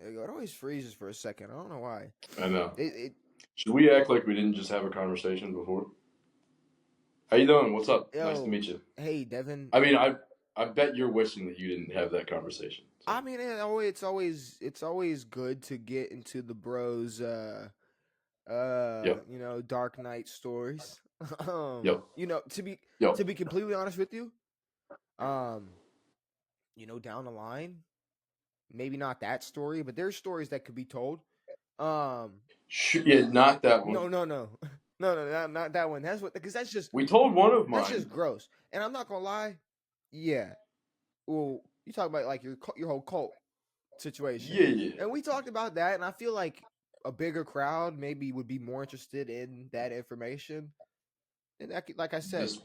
It always freezes for a second. I don't know why. I know. It Should we act like we didn't just have a conversation before? How you doing? What's up? Nice to yo, meet you. hey Devin. I mean, I bet you're wishing that you didn't have that conversation. So. I mean, it's always good to get into the bros. Yep. Dark Knight stories. Yep. To be Yep. completely honest with you, um, down the line, maybe not that story, but there's stories that could be told. Um, Yeah, not that one. no, no, no, no, not that one. Because We told one of that's mine. just gross. And I'm not gonna lie, yeah. Well, you talk about like your whole cult situation, Yeah. and we talked about that, and I feel like a bigger crowd maybe would be more interested in that information. And like I said, This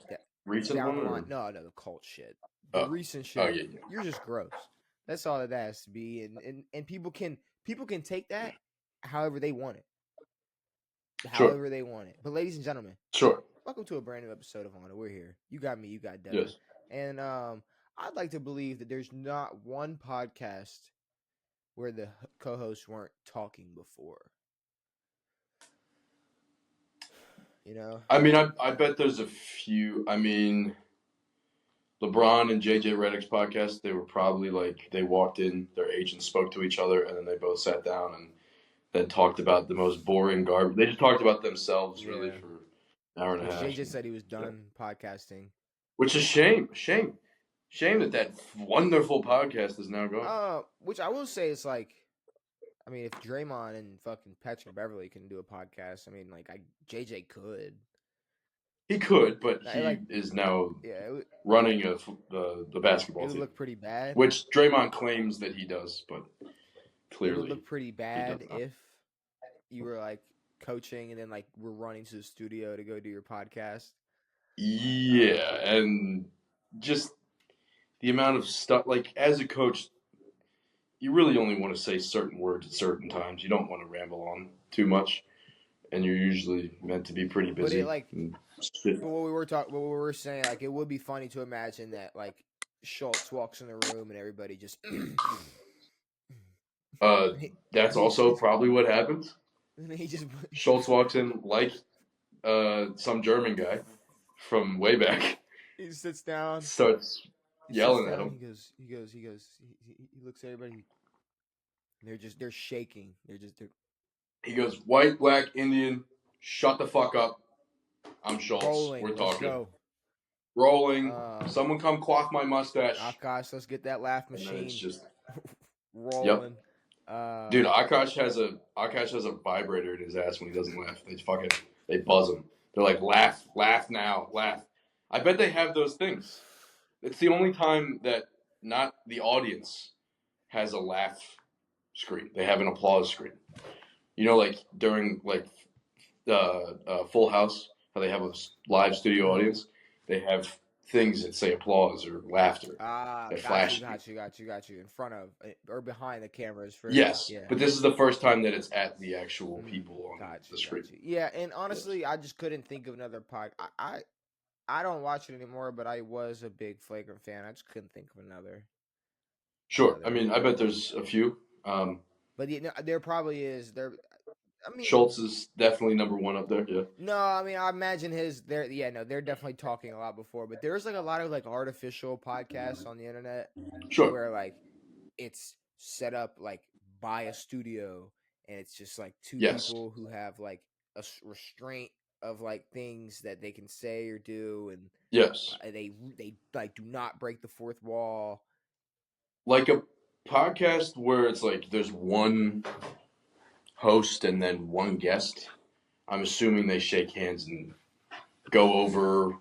recent down one, the line, or no, the cult shit, the oh, recent oh shit, yeah. you're just gross. That's all that has to be, and people can take that however they want it, Sure. however they want it. But ladies and gentlemen, Sure. welcome to a brand new episode of Honor. We're here. You got me. You got Devin. Yes. And I'd like to believe that there's not one podcast where the co-hosts weren't talking before. I mean, I bet there's a few. I mean, LeBron and JJ Redick's podcast, they were probably like, they walked in, their agents spoke to each other, and then they both sat down and then talked about the most boring garbage. They just talked about themselves really for an hour and a half. JJ said he was done podcasting. Which is shame that wonderful podcast is now gone. Which I will say is like, I mean, if Draymond and fucking Patrick Beverly can do a podcast, I mean, like, JJ could. He could, but he is now running the basketball team. It would look pretty bad. Which Draymond claims that he does, but clearly it would look pretty bad if you were like coaching and then like we're running to the studio to go do your podcast. Yeah, and just the amount of stuff, like, as a coach, you really only want to say certain words at certain times. You don't want to ramble on too much, and you're usually meant to be pretty busy. But what we were saying, like, it would be funny to imagine that like Schultz walks in the room and everybody just. That's also probably what happens. Schultz walks in like some German guy from way back. He sits down, starts yelling at him. He looks at everybody. They're shaking. He goes, white, black, Indian, shut the fuck up. I'm Schultz. We're talking. Rolling. Someone come quaff my mustache. Akash, let's get that laugh machine. And it's just rolling. Yep. Dude, Akash has a vibrator in his ass when he doesn't laugh. They buzz him. They're like, laugh now, laugh. I bet they have those things. It's the only time that not the audience has a laugh screen. They have an applause screen. Like during like Full House, how they have a live studio audience, they have things that say applause or laughter. Got you. In front of or behind the cameras. Yes, yeah. But this is the first time that it's at the actual people on the screen. Yeah, and honestly, I just couldn't think of another podcast. I don't watch it anymore, but I was a big Flagrant fan. I just couldn't think of another. Sure. I mean, I bet there's a few. But there probably is. Schultz is definitely number one up there. Yeah. No, I mean, I imagine they're definitely talking a lot before, but there's like a lot of like artificial podcasts on the internet. Sure. Where like it's set up like by a studio, and it's just like two people who have like a restraint of like things that they can say or do, and they like do not break the fourth wall. Like a podcast where it's like there's one host and then one guest. I'm assuming they shake hands and go over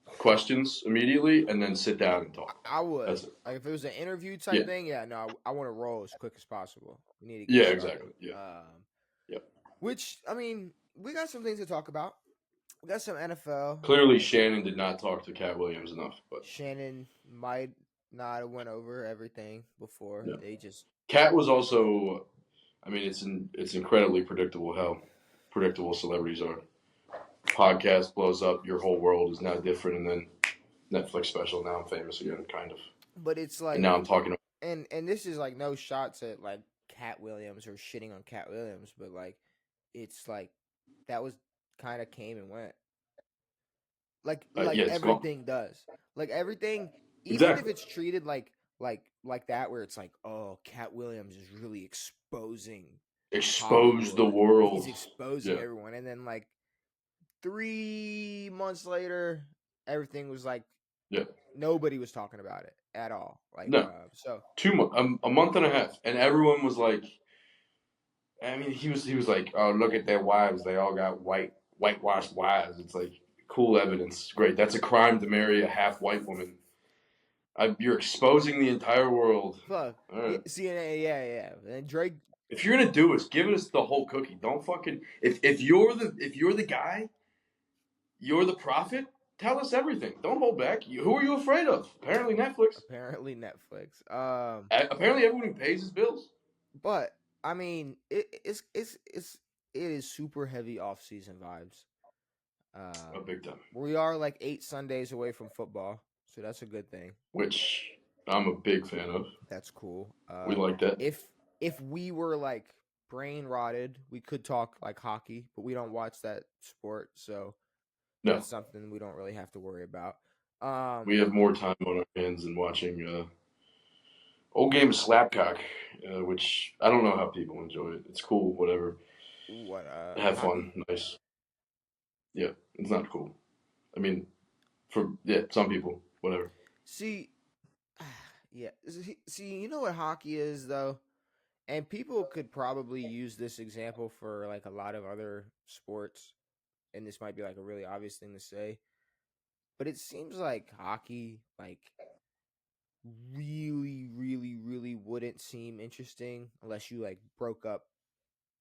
questions immediately and then sit down and talk. I would. Like if it was an interview type thing, I want to roll as quick as possible. We need to get started. Exactly. Yeah. Which, I mean, we got some things to talk about. We got some NFL. Clearly, Shannon did not talk to Cat Williams enough, but Shannon might not have went over everything before. Yeah. They just Cat was also. I mean, it's incredibly predictable how predictable celebrities are. Podcast blows up, your whole world is now different, and then Netflix special. Now I'm famous again, kind of. But it's like, and now I'm talking. And this is like no shots at like Cat Williams or shitting on Cat Williams, but like it's like that was kind of came and went. Like Yeah, it's gone. everything does. Like everything, even if Exactly. it's treated like that, where it's like, oh, Cat Williams is really exposing Expose the Hollywood. He's world. exposing Yeah. everyone, and then like 3 months later, everything was like Yeah. nobody was talking about it at all. Like, No. so 2 months, a month and a half, and everyone was like, I mean, he was like, oh, look at their wives. They all got whitewashed wives. It's like cool evidence. Great. That's a crime to marry a half white woman. You're exposing the entire world. fuck. All Yeah, right. CNN, yeah. And Drake, If you're gonna do it, give us the whole cookie. Don't fucking if you're the guy, you're the prophet. Tell us everything. Don't hold back. Who are you afraid of? Apparently Netflix. apparently Netflix. Apparently everyone who pays his bills. But I mean, it is super heavy off season vibes. A big time. We are like 8 Sundays away from football, so that's a good thing. Which I'm a big fan of. That's cool. We like that. If we were like brain rotted, we could talk like hockey, but we don't watch that sport, so No, that's something we don't really have to worry about. we have more time on our hands than watching old game of Slapcock, which I don't know how people enjoy it. It's cool, whatever. What Have hockey? fun, nice. Yeah, it's not cool. I mean, some people, whatever. See, yeah. See, you know what hockey is though, and people could probably use this example for like a lot of other sports, and this might be like a really obvious thing to say, but it seems like hockey, like really wouldn't seem interesting unless you like broke up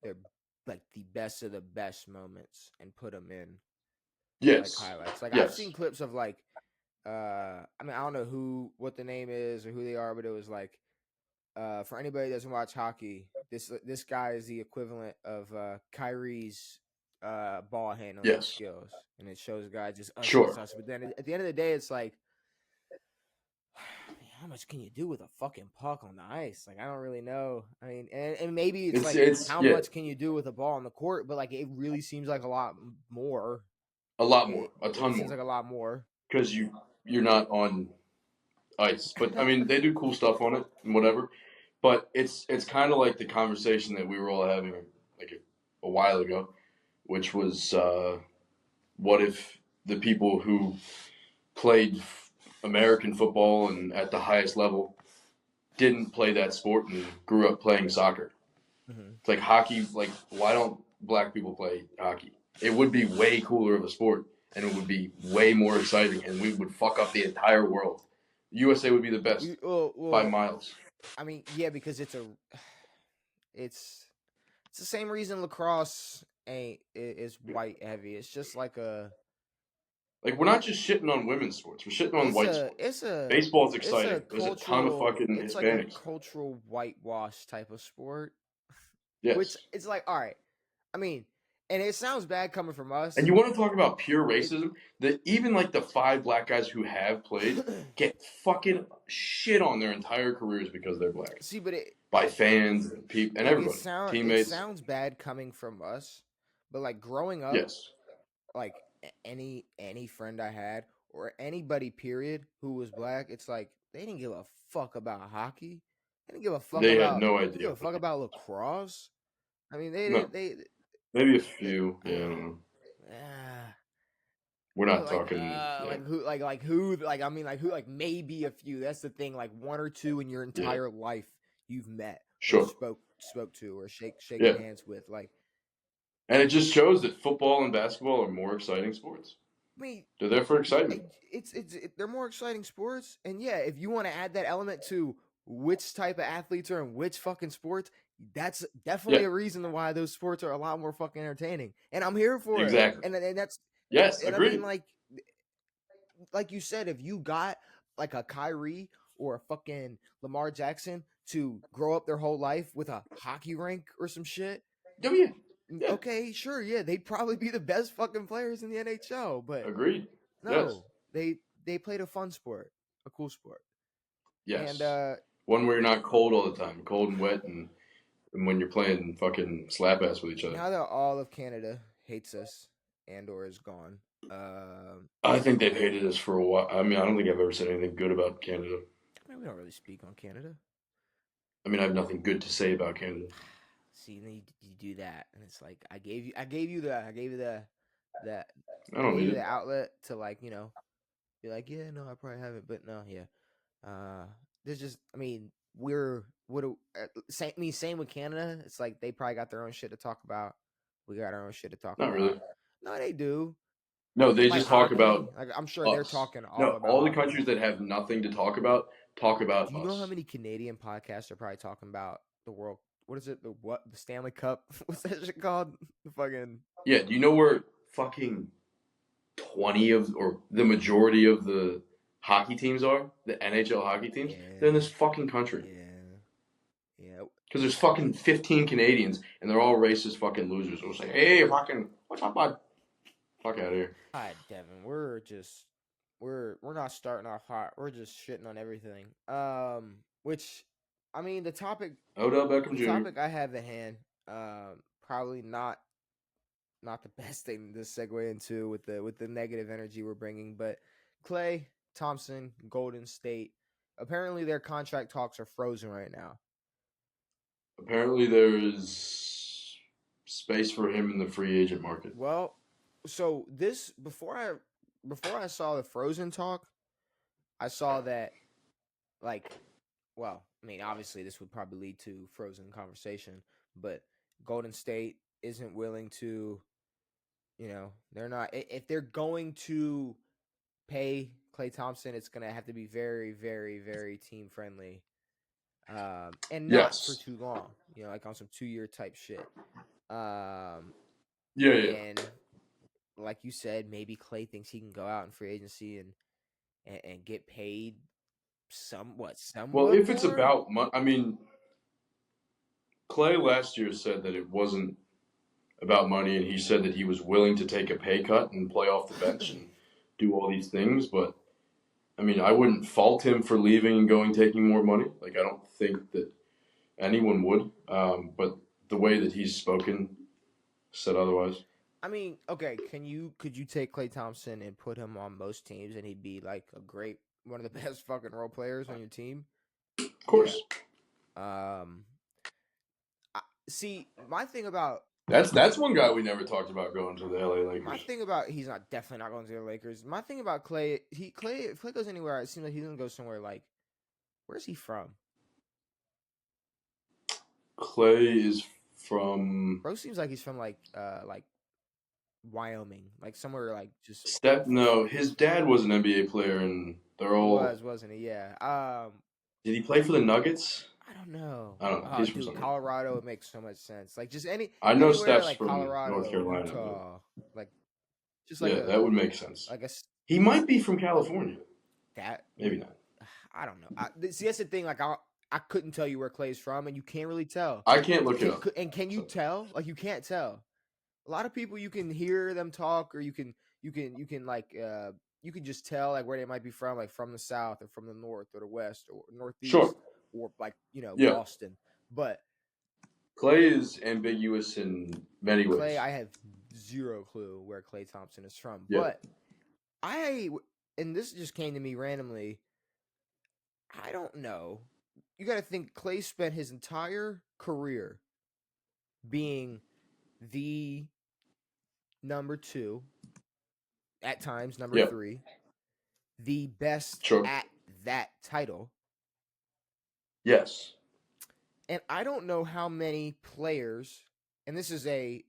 their like the best of the best moments and put them in like Yes, highlights. Like I've yes, seen clips of like I mean I don't know what the name is or who they are, but it was like for anybody that doesn't watch hockey, this guy is the equivalent of Kyrie's ball handling yes. skills, and it shows a guy just Sure. but then at the end of the day it's like how much can you do with a fucking puck on the ice? Like I don't really know. I mean, and maybe it's like It's how yeah, much can you do with a ball on the court? But like it really seems like a lot more. a lot more, a It ton seems more, like a lot more. because you're not on ice. But I mean, they do cool stuff on it and whatever. But it's kind of like the conversation that we were all having like a while ago, which was what if the people who played American football and at the highest level didn't play that sport and grew up playing soccer? Mm-hmm. It's like hockey. Like, why don't black people play hockey? It would be way cooler of a sport, and it would be way more exciting, and we would fuck up the entire world. USA would be the best by Well, miles. I mean, yeah, because it's the same reason lacrosse ain't is white heavy. It's just like a Like, we're not just shitting on women's sports; we're shitting on white sports. Baseball's it's a exciting. There's a ton of cultural fucking it's like a Hispanics. cultural whitewash type of sport, which Yes. it's like all right. I mean, and it sounds bad coming from And us. you want to talk about pure It, racism? That even like the 5 black guys who have played get fucking shit on their entire careers because they're black see, but by fans and people and like everybody, it teammates. sounds bad coming from us, but like growing up, Yes. like any friend I had or anybody period who was black, it's like they didn't give a fuck about hockey. They didn't give a fuck They had about no they didn't give idea. a fuck about lacrosse. I mean, No. they Maybe a it, few. Yeah, I don't know. uh, We're not like talking. Yeah. who like I mean like who like maybe a few. That's the thing. Like one or two in your Yeah. entire life you've met or Sure. spoke to or shaken Yeah. hands with. Like And it just shows that football and basketball are more exciting sports. I mean, They're there for excitement. they're more exciting sports, and yeah, if you want to add that element to which type of athletes are in which fucking sports, that's definitely Yeah. a reason why those sports are a lot more fucking entertaining, and I'm here for it. Exactly. And that's Yes. and I mean Agreed. like you said, if you got like a Kyrie or a fucking Lamar Jackson to grow up their whole life with a hockey rink or some shit, Oh yeah. Yeah. okay, sure, yeah, they'd probably be the best fucking players in the NHL, but Agreed. Yes. no, they played a fun sport, a cool sport, and Yes. One where you're not cold all the time, cold and wet, and And when you're playing fucking slap ass with each other. Now that all of Canada hates us and or is gone, I think they've hated us for a while. I mean, I don't think I've ever said anything good about Canada. I mean, we don't really speak on Canada. I mean, I have nothing good to say about Canada. See, then you do that, and it's like I gave you the that I I don't gave need you it. the outlet to like be like, yeah, no, I probably haven't, but no, yeah. There's just, I mean, we're what do same. I mean, same with Canada. It's like they probably got their own shit to talk about. We got our own shit to talk Not really. about. No, they do. No, they Like just talk hockey, about like I'm sure they're us. talking all No, about all the hockey. countries that have nothing to talk about Do you know how us. many Canadian podcasts are probably talking about the world? What is it? The Stanley Cup? What's that shit called? The fucking Yeah, do you know where fucking 20 of or the majority of the hockey teams are? The NHL hockey teams? They're in yeah, this fucking country. yeah, yeah. Because there's fucking 15 Canadians and they're all racist fucking losers. They'll say, hey, fucking, what's up, bud? Fuck out of here. God, Devin, we're not starting off hot. We're just shitting on everything. Which, I mean, Odell Beckham the Jr. topic I have at hand, probably not the best thing to segue into with the negative energy we're bringing, but Klay Thompson, Golden State, apparently their contract talks are frozen right now. Apparently there's space for him in the free agent market. Well, so this before I saw the frozen talk, I saw that like well, I mean, obviously this would probably lead to frozen conversation, but Golden State isn't willing to, they're not if they're going to pay Klay Thompson, it's gonna have to be very, very, very team friendly, and not for Yes. too long. Like on some 2-year type shit. Um, Yeah, yeah. and like you said, maybe Klay thinks he can go out in free agency and get paid Well, somewhat if it's more. about money, I mean, Klay last year said that it wasn't about money, and he said that he was willing to take a pay cut and play off the bench and do all these things. But I mean, I wouldn't fault him for leaving and going taking more money. Like, I don't think that anyone would. But the way that he's spoken said otherwise. I mean, okay, could you take Klay Thompson and put him on most teams and he'd be like a great one of the best fucking role players on your team? Of Yeah. course, See, my thing about that's one guy we never talked about going to the LA my Lakers. thing about he's not definitely not going to the Lakers. My thing about Klay, if Klay goes anywhere, it seems like he's gonna go somewhere like where's he from? Klay is from Bro seems like he's from like Wyoming, like somewhere like just Step. No, his dad was an NBA player, and they're he all. was, wasn't he? Yeah. Did he play for the Nuggets? I don't know. I don't know. Oh, He's from dude, somewhere. Colorado, it makes so much sense. Like just I know anywhere Steph's like from North Colorado, Carolina, but Utah, like just yeah, that would make sense. like a He might be from California. that. Maybe not. I don't know. See, that's the thing. Like I couldn't tell you where Clay's from, and you can't really tell. I can't look it up. And can you So. tell? Like you can't tell. A lot of people you can hear them talk, or you can like you can just tell like where they might be from, like from the south or from the north or the west or northeast, Sure. or like Yeah. Boston. But Klay is ambiguous in many ways. Klay, I have zero clue where Klay Thompson is from. Yeah. But and this just came to me randomly. I don't know. You got to think Klay spent his entire career being the number 2, at times number 3, the best at that title. Yes. And I don't know how many players, and this is a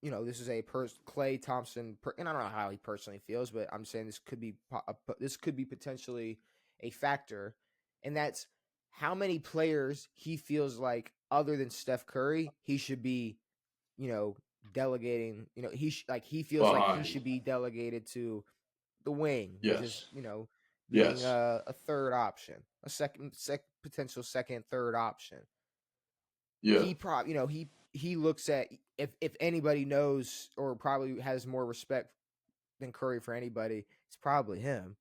Klay Thompson, and I don't know how he personally feels, but I'm saying this could be potentially a factor, and that's how many players he feels like other than Steph Curry he should be, delegating. He feels like he should be delegated to the wing, yes. just being yes. a third option, a potential second, third option. Yeah. He looks at if anybody knows or probably has more respect than Curry for anybody, it's probably him.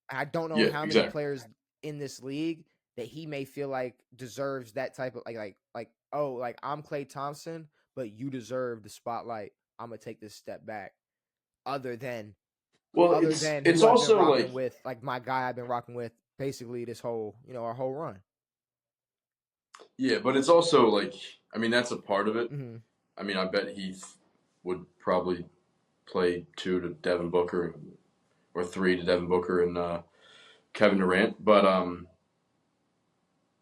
I don't know how many players in this league that he may feel like deserves that type of like oh, like I'm Klay Thompson, but you deserve the spotlight. I'm gonna take this step back. Other than Well, other than it's who I've been also like, rocking with, like my guy I've been rocking with basically this whole, our whole run. yeah, but it's also like, I mean, that's a part of it. Mm-hmm. I mean, I bet Heath would probably play 2 to Devin Booker or 3 to Devin Booker and Kevin Durant, but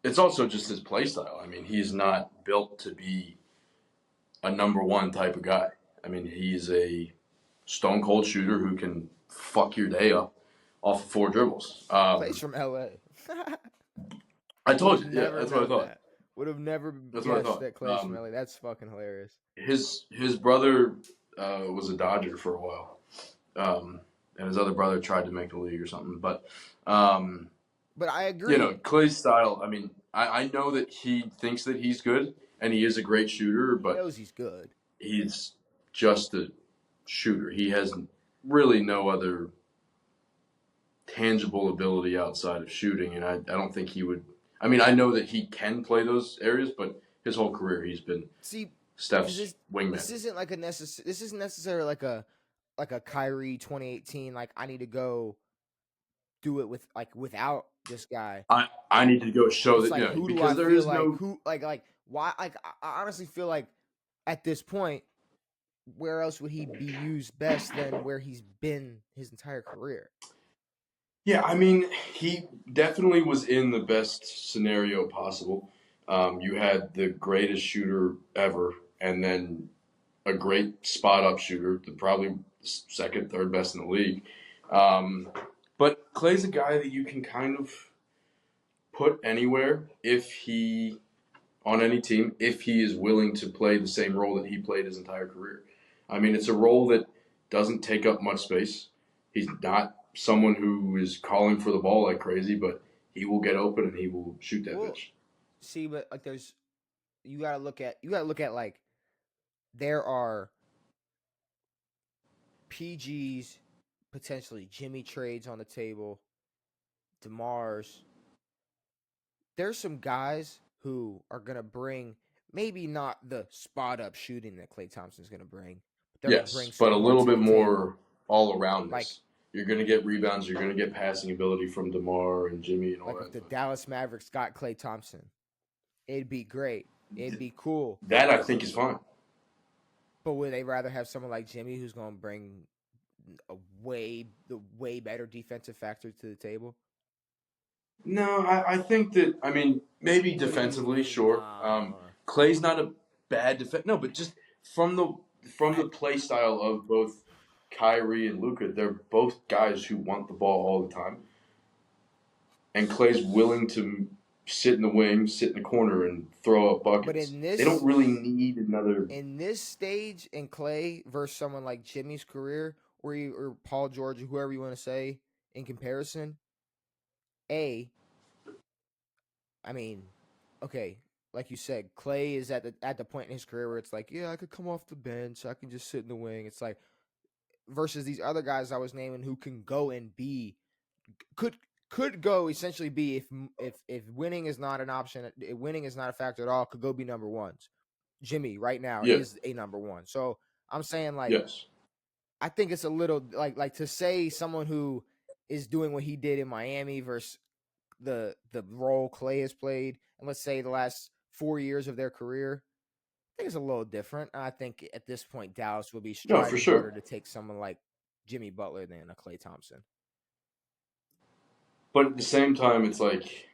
it's also just his play style. I mean, he's not built to be a number one type of guy. I mean, he's a stone cold shooter who can fuck your day up off of 4 dribbles. Clay's from LA. I Would told have you, yeah, never that's what I known thought. that. Would have never That's what I guessed thought. that Clay's from LA. That's fucking hilarious. His brother was a Dodger for a while, and his other brother tried to make the league or something. But But I agree. Clay's style. I mean, I know that he thinks that he's good, and he is a great shooter, He but knows he's good. he's just a shooter. He has really no other tangible ability outside of shooting, and I don't think he would. I mean, I know that he can play those areas, but his whole career he's been Steph's wingman. This isn't like this isn't necessarily like a Kyrie 2018. Like I need to go do it without this guy. I need to go show It's that, like who do because I there feel is like no. who like why like I honestly feel like at this point where else would he be used best than where he's been his entire career? Yeah, I mean, he definitely was in the best scenario possible. You had the greatest shooter ever, and then a great spot up shooter, probably second, third best in the league. Um, but Clay's a guy that you can kind of put anywhere on any team, if he is willing to play the same role that he played his entire career. I mean, it's a role that doesn't take up much space. He's not someone who is calling for the ball like crazy, but he will get open and he will shoot that bitch. See, but like you gotta look at like there are PGs, potentially Jimmy trades on the table, DeMar's. There's some guys who are gonna bring maybe not the spot up shooting that Klay Thompson's gonna bring, but they're gonna bring Yes, but some a more little to bit the table. more all aroundness. Like You're going to get rebounds. You're going to get passing ability from DeMar and Jimmy and all like that. if the Dallas Mavericks got Klay Thompson, it'd be great. It'd be cool. That I think is fine. But would they rather have someone like Jimmy who's gonna bring the way better defensive factor to the table? No, I think that, I mean, maybe defensively, sure. Clay's not a bad defense. No, but just from the play style of both Kyrie and Luka, they're both guys who want the ball all the time. And Clay's willing to sit in the wing, sit in the corner, and throw up buckets. They don't really need another. In this stage in Klay versus someone like Jimmy's career, or Paul George, or whoever you want to say, in comparison, I mean, okay, like you said, Klay is at the point in his career where it's like, yeah, I could come off the bench, I can just sit in the wing. It's like versus these other guys I was naming who can go and be could go essentially be if winning is not an option, if winning is not a factor at all, could go be number ones. Jimmy right now is a number one. So I'm saying like, yes. I think it's a little like to say someone who is doing what he did in Miami versus the role Klay has played, and let's say the last 4 years of their career, I think it's a little different. I think at this point Dallas will be striving for sure. harder to take someone like Jimmy Butler than a Klay Thompson. But at the same time, it's like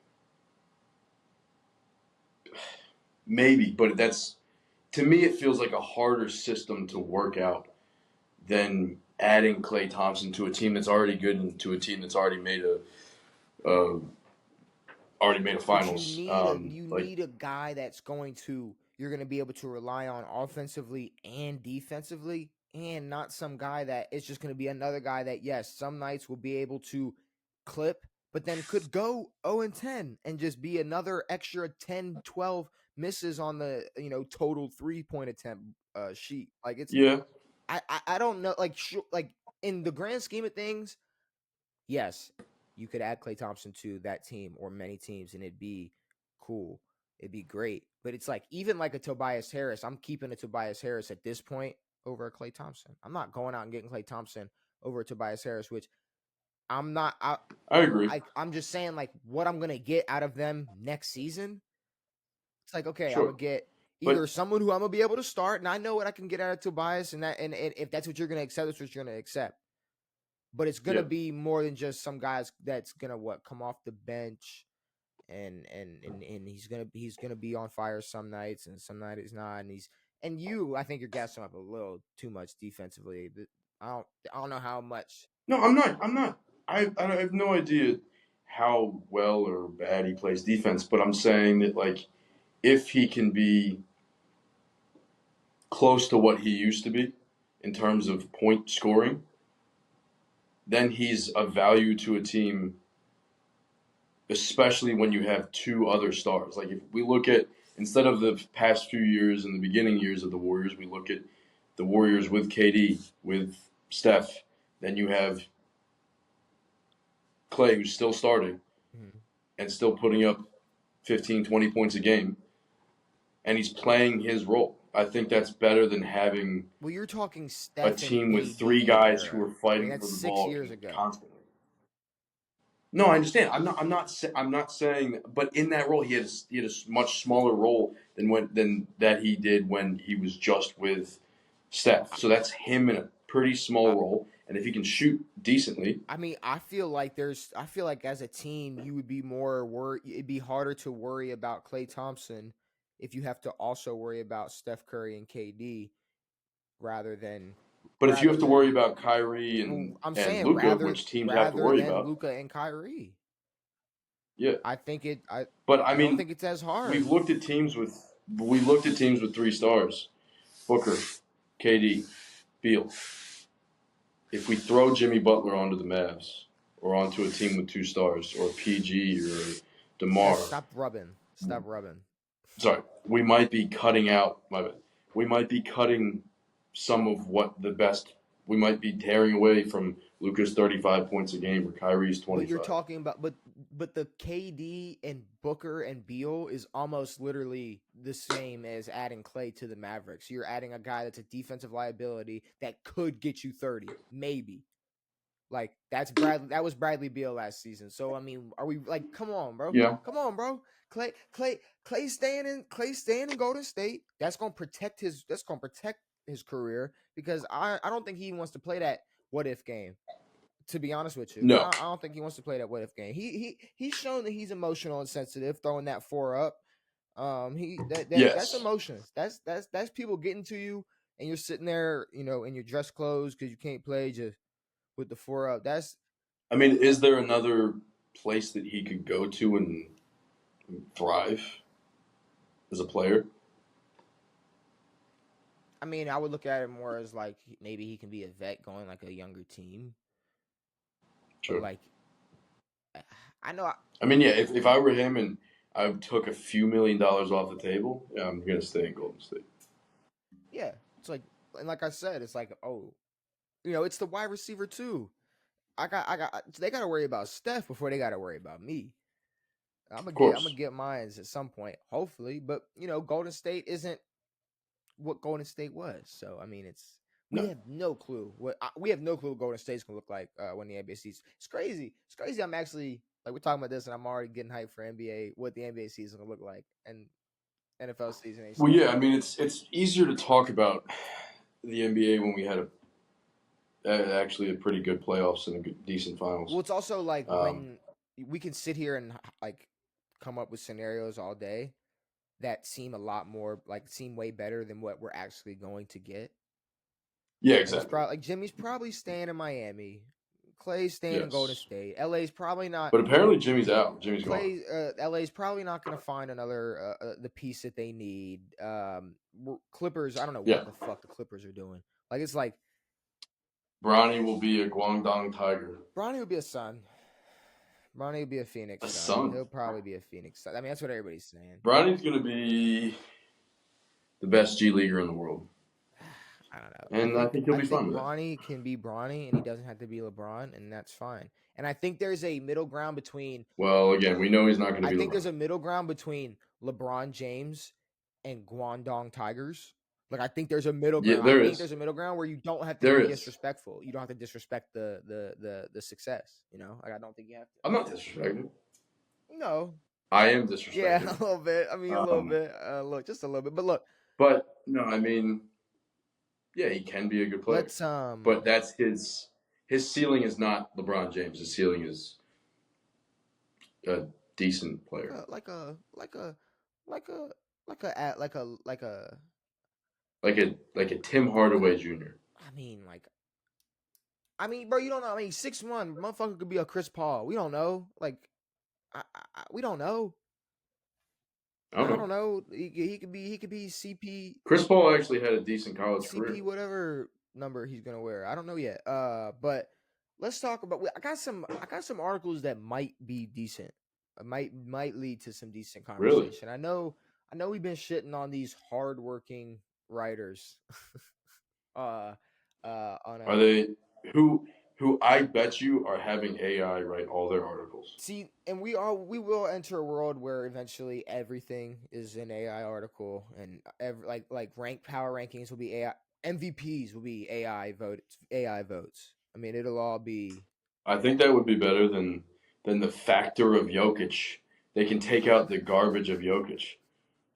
maybe, but that's, to me, it feels like a harder system to work out than adding Klay Thompson to a team that's already good and to a team that's already made a finals. But you need a guy that's you're going to be able to rely on offensively and defensively, and not some guy that it's just going to be another guy that, yes, some nights will be able to clip, but then could go 0-10 and just be another extra 10, 12 misses on the total 3-point attempt sheet. Like it's I don't know, like in the grand scheme of things, yes, you could add Klay Thompson to that team or many teams, and it'd be cool. It'd be great. But it's like even like a Tobias Harris, I'm keeping a Tobias Harris at this point over a Klay Thompson. I'm not going out and getting Klay Thompson over a Tobias Harris, which I'm not. I agree. I'm just saying like what I'm gonna get out of them next season. It's like okay, I'm Sure, gonna get but either someone who I'm gonna be able to start, and I know what I can get out of Tobias, and if that's what you're gonna accept, that's what you're gonna accept. But it's gonna yeah. be more than just some guys that's gonna come off the bench and he's gonna be on fire some nights and some nights he's not, and I think you're gassing him up a little too much defensively. But I don't know how much. No, I'm not. I'm not. I have no idea how well or bad he plays defense, but I'm saying that like if he can be close to what he used to be in terms of point scoring, then he's a value to a team, especially when you have two other stars. Like if we look at instead of the past few years and the beginning years of the Warriors, we look at the Warriors with KD, with Steph. Then you have Klay, who's still starting Mhm. and still putting up 15, 20 points a game, and he's playing his role. I think that's better than having Well, you're talking a Steph and team with three KD guys who era. are I mean, fighting that's for the 6 years ball ago. constantly. No, I understand. I'm not saying. But in that role, he had a much smaller role than that he did when he was just with Steph. So that's him in a pretty small I, role. And if he can shoot decently, I mean, I feel like as a team, you would be more worried. It'd be harder to worry about Klay Thompson if you have to also worry about Steph Curry and KD rather than but if you rather have to worry than about Kyrie well, I'm and saying Luca, which teams have to rather worry than about, Luca and Kyrie. yeah. I think But I I don't mean, think it's as hard. we've looked at teams with we looked at teams with three stars: Booker, KD, Beal. If we throw Jimmy Butler onto the Mavs or onto a team with two stars or PG or DeMar, Stop rubbing. Stop rubbing. sorry, we might be cutting out. My bad. We might be cutting some of what the best. We might be tearing away from Luca's 35 points a game or Kyrie's But you're 25. talking about but the KD and Booker and Beal is almost literally the same as adding Klay to the Mavericks. You're adding a guy that's a defensive liability that could get you 30, maybe. Like that was Bradley Beal last season. So I mean, are we like come on, bro? Yeah, Come on, bro. Clay staying in Golden State. That's gonna protect his career because I don't think he wants to play that what if game. To be honest with you, no, I don't think he wants to play that what if game. He's shown that he's emotional and sensitive, throwing that four up. That's yes. emotions. That's people getting to you, and you're sitting there, in your dress clothes because you can't play just with the four up. I mean, is there another place that he could go to and thrive as a player? I mean, I would look at it more as like maybe he can be a vet going like a younger team, but Sure. like I know, I mean, yeah, if I were him and I took a few $1 million off the table, yeah, I'm going to stay in Golden State. yeah, it's like and like I said, it's like it's the wide receiver too. They got to worry about Steph before they got to worry about me. Of I'm gonna course. get mines at some point, hopefully. But Golden State isn't what Golden State was. So I mean, we No. have no clue we have no clue what Golden State's gonna look like when the NBA season. It's crazy. It's crazy. I'm actually like we're talking about this, and I'm already getting hyped for NBA. What the NBA season will look like, and NFL season ain't Well, started yeah, I yet. mean, it's easier to talk about the NBA when we had actually a pretty good playoffs and a decent Well, finals. it's also like Um, when we can sit here and like come up with scenarios all day that seem a lot more like seem way better than what we're actually going to get. yeah, Like it's exactly. probably like Jimmy's probably staying in Miami. Clay's staying in Golden Yes. State. LA's probably not. But apparently Jimmy's out. Jimmy's gone. LA's probably not going to find another the piece that they need. Clippers. I don't know Yeah. what the fuck the Clippers are doing. Like it's like Bronny will be a Guangdong Tiger. Bronny would be a Sun. Bronny would be a A Phoenix Sun. son. He'll probably be a Phoenix Sun. I mean, that's what everybody's saying. Bronny's going to be the best G Leaguer in the world. I don't know. And I think he'll I be fine think with that. Bronny can be Bronny, and he doesn't have to be LeBron, and that's fine. And I think there's a middle ground between Well, again, we know he's not going to I be think LeBron. there's a middle ground between LeBron James and Guangdong Tigers. Like, I think there's a middle Yeah, ground. I there think is. there's a middle ground where you don't have to There be is. disrespectful. You don't have to disrespect the success. You know, like, I don't think you have to. I'm not disrespecting. No. I am Yeah, disrespecting. a little bit. I mean, a little bit. Look, just a little bit. But look, But no, I mean, yeah, he can be a good player. let's But that's his ceiling is not LeBron James. His ceiling is a decent player. like a like a like a like a like a like a Like a Tim Hardaway Jr. I mean, bro, you don't know. I mean, 6'1", motherfucker could be a Chris Paul. We don't know. Like, we don't know. I don't I know. don't know. He could be CP. Chris Paul actually had a decent college career. CP whatever number he's gonna wear. I don't know yet. But let's talk about. I got some articles that might be decent. Might lead to some decent conversation. Really? I know we've been shitting on these hardworking writers. On Are they who I bet you are having AI write all their articles? See, and we will enter a world where eventually everything is an AI article, and like rank power rankings will be AI. MVPs will be AI votes. I mean, it'll all be. I think that would be better than the factor of Jokic. They can take out the garbage of Jokic.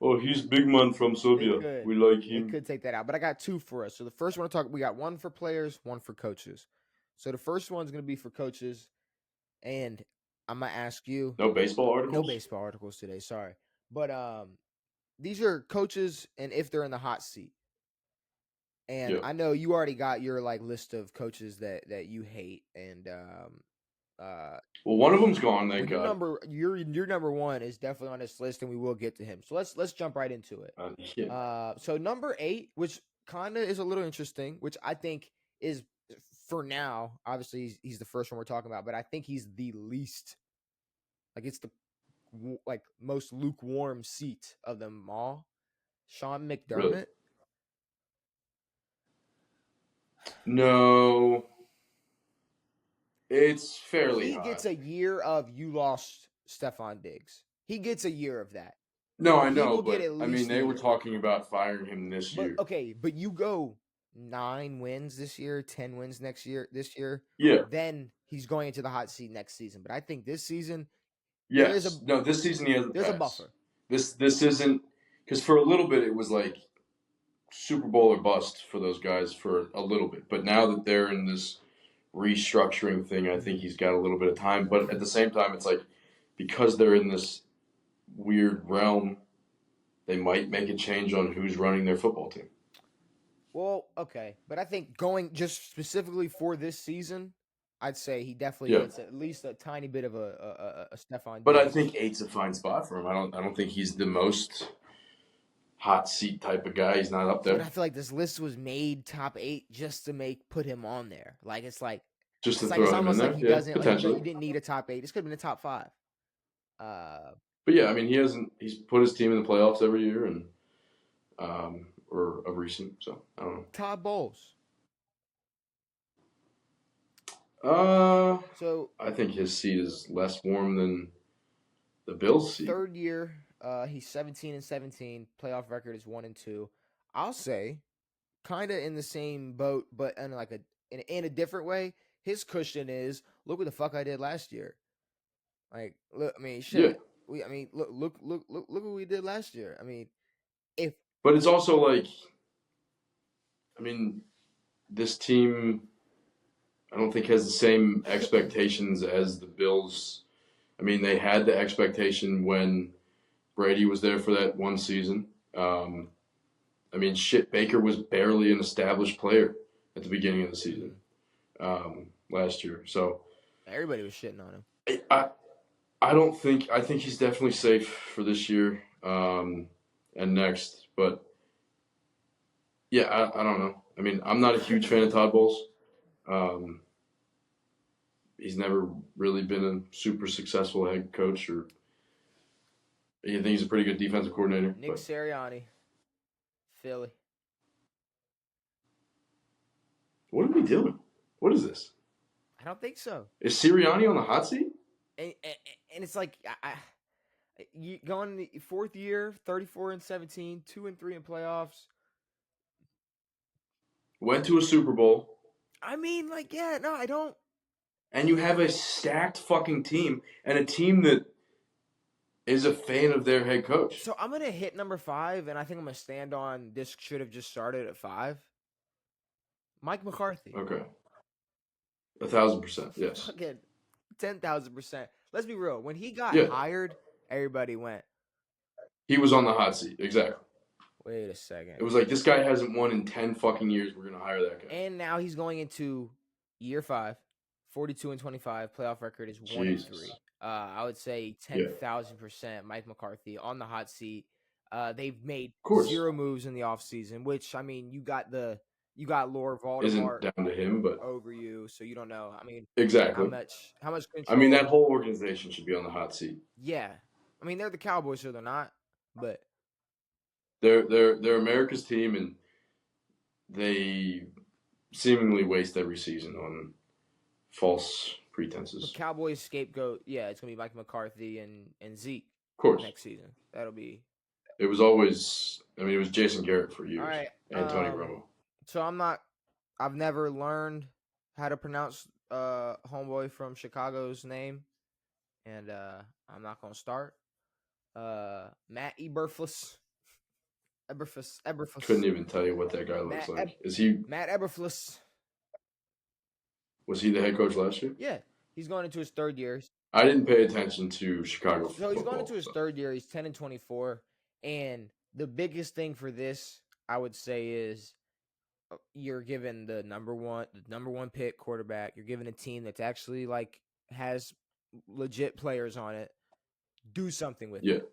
Oh, he's big man from Serbia. We like him. They could take that out, but I got two for us. So the first one we got one for players, one for coaches. So the first one's going to be for coaches, and I'm gonna ask you. No baseball articles. No baseball articles today. Sorry, but these are coaches, and if they're in the hot seat. And I know you already got your list of coaches that you hate, and well, one of them's gone. Thank God. Your number one is definitely on this list, and we will get to him. So let's jump right into it. So number 8, which kind of is a little interesting, which I think is for now. Obviously, he's the first one we're talking about, but I think he's the least. It's the most lukewarm seat of them all. Sean McDermott. Really? No. It's fairly high. He gets a year of you lost Stephon Diggs. He gets a year of that. No, I know, but I mean, they were talking about firing him this year. Okay, but you go 9 wins this year, 10 wins this year. Yeah. Then he's going into the hot seat next season. But I think this season, yes, this season he has a buffer. This isn't because for a little bit it was like Super Bowl or bust for those guys for a little bit, but now that they're in this restructuring thing, I think he's got a little bit of time. But at the same time, it's like because they're in this weird realm, they might make a change on who's running their football team. Well, okay, but I think going just specifically for this season, I'd say he definitely gets at least a tiny bit of a Stephon. But I think 8's a fine spot for him. I don't think he's the most hot seat type of guy. He's not up there. But I feel like this list was made top 8 just to put him on there. It's like just to throw him in there. He doesn't. Potentially, he didn't need a top 8. This could have been a top 5. But yeah, I mean, he's put his team in the playoffs every year, and or of recent. So I don't know. Todd Bowles. So I think his seat is less warm than the Bills' seat. Third year, he's 17-17. Playoff record is 1-2. I'll say, kind of in the same boat, but in a different way. His cushion is look what the fuck I did last year. Look, I mean, shit. Yeah. Look what we did last year. I mean, but it's also like, I mean, this team, I don't think has the same expectations as the Bills. I mean, they had the expectation when Brady was there for that one season. I mean, Baker was barely an established player at the beginning of the season last year. So everybody was shitting on him. I think he's definitely safe for this year and next. But yeah, I don't know. I mean, I'm not a huge fan of Todd Bowles. He's never really been a super successful head coach, or I think he's a pretty good defensive coordinator. Nick Sirianni, Philly. What are we doing? What is this? I don't think so. Is Sirianni on the hot seat? And it's like You going the fourth year, 34-17, 2-3 in playoffs. Went to a Super Bowl. I mean, like, yeah, no, I don't. And you have a stacked fucking team and a team that is a fan of their head coach. So I'm gonna hit number 5, and I think I'm gonna stand on this. Should have just started at 5. Mike McCarthy. Okay. 1,000%. Yes. Fucking 10,000%. Let's be real. When he got Yeah. hired, everybody went, He was on the hot seat. Exactly. wait a second. It was like, this guy hasn't won in 10 fucking years. We're going to hire that guy. And now he's going into year 5, 42-25. Playoff record is 1-3. I would say 10,000% Mike McCarthy on the hot seat. They've made 0 moves in the offseason, which, I mean, you got Lord Voldemort isn't down to him, but over you, so you don't know. I mean, exactly how much control. I mean, that whole organization should be on the hot seat. Yeah, I mean, they're the Cowboys, so they're not, but they're America's team, and they seemingly waste every season on false pretenses. The Cowboys scapegoat, yeah, it's gonna be Mike McCarthy and Zeke. Of course, next season that'll be. It was always. I mean, it was Jason Garrett for years. All right, and Tony Romo. So I've never learned how to pronounce homeboy from Chicago's name, and I'm not gonna start. Matt Eberflus. Couldn't even tell you what that guy looks like. Is he Matt Eberflus? Was he the head coach last year? Yeah, he's going into his 3rd year. I didn't pay attention to Chicago. So he's going into his 3rd year. He's 10-24, and the biggest thing for this, I would say, is you're given the number one pick quarterback. You're given a team that's actually like has legit players on it. Do something with it.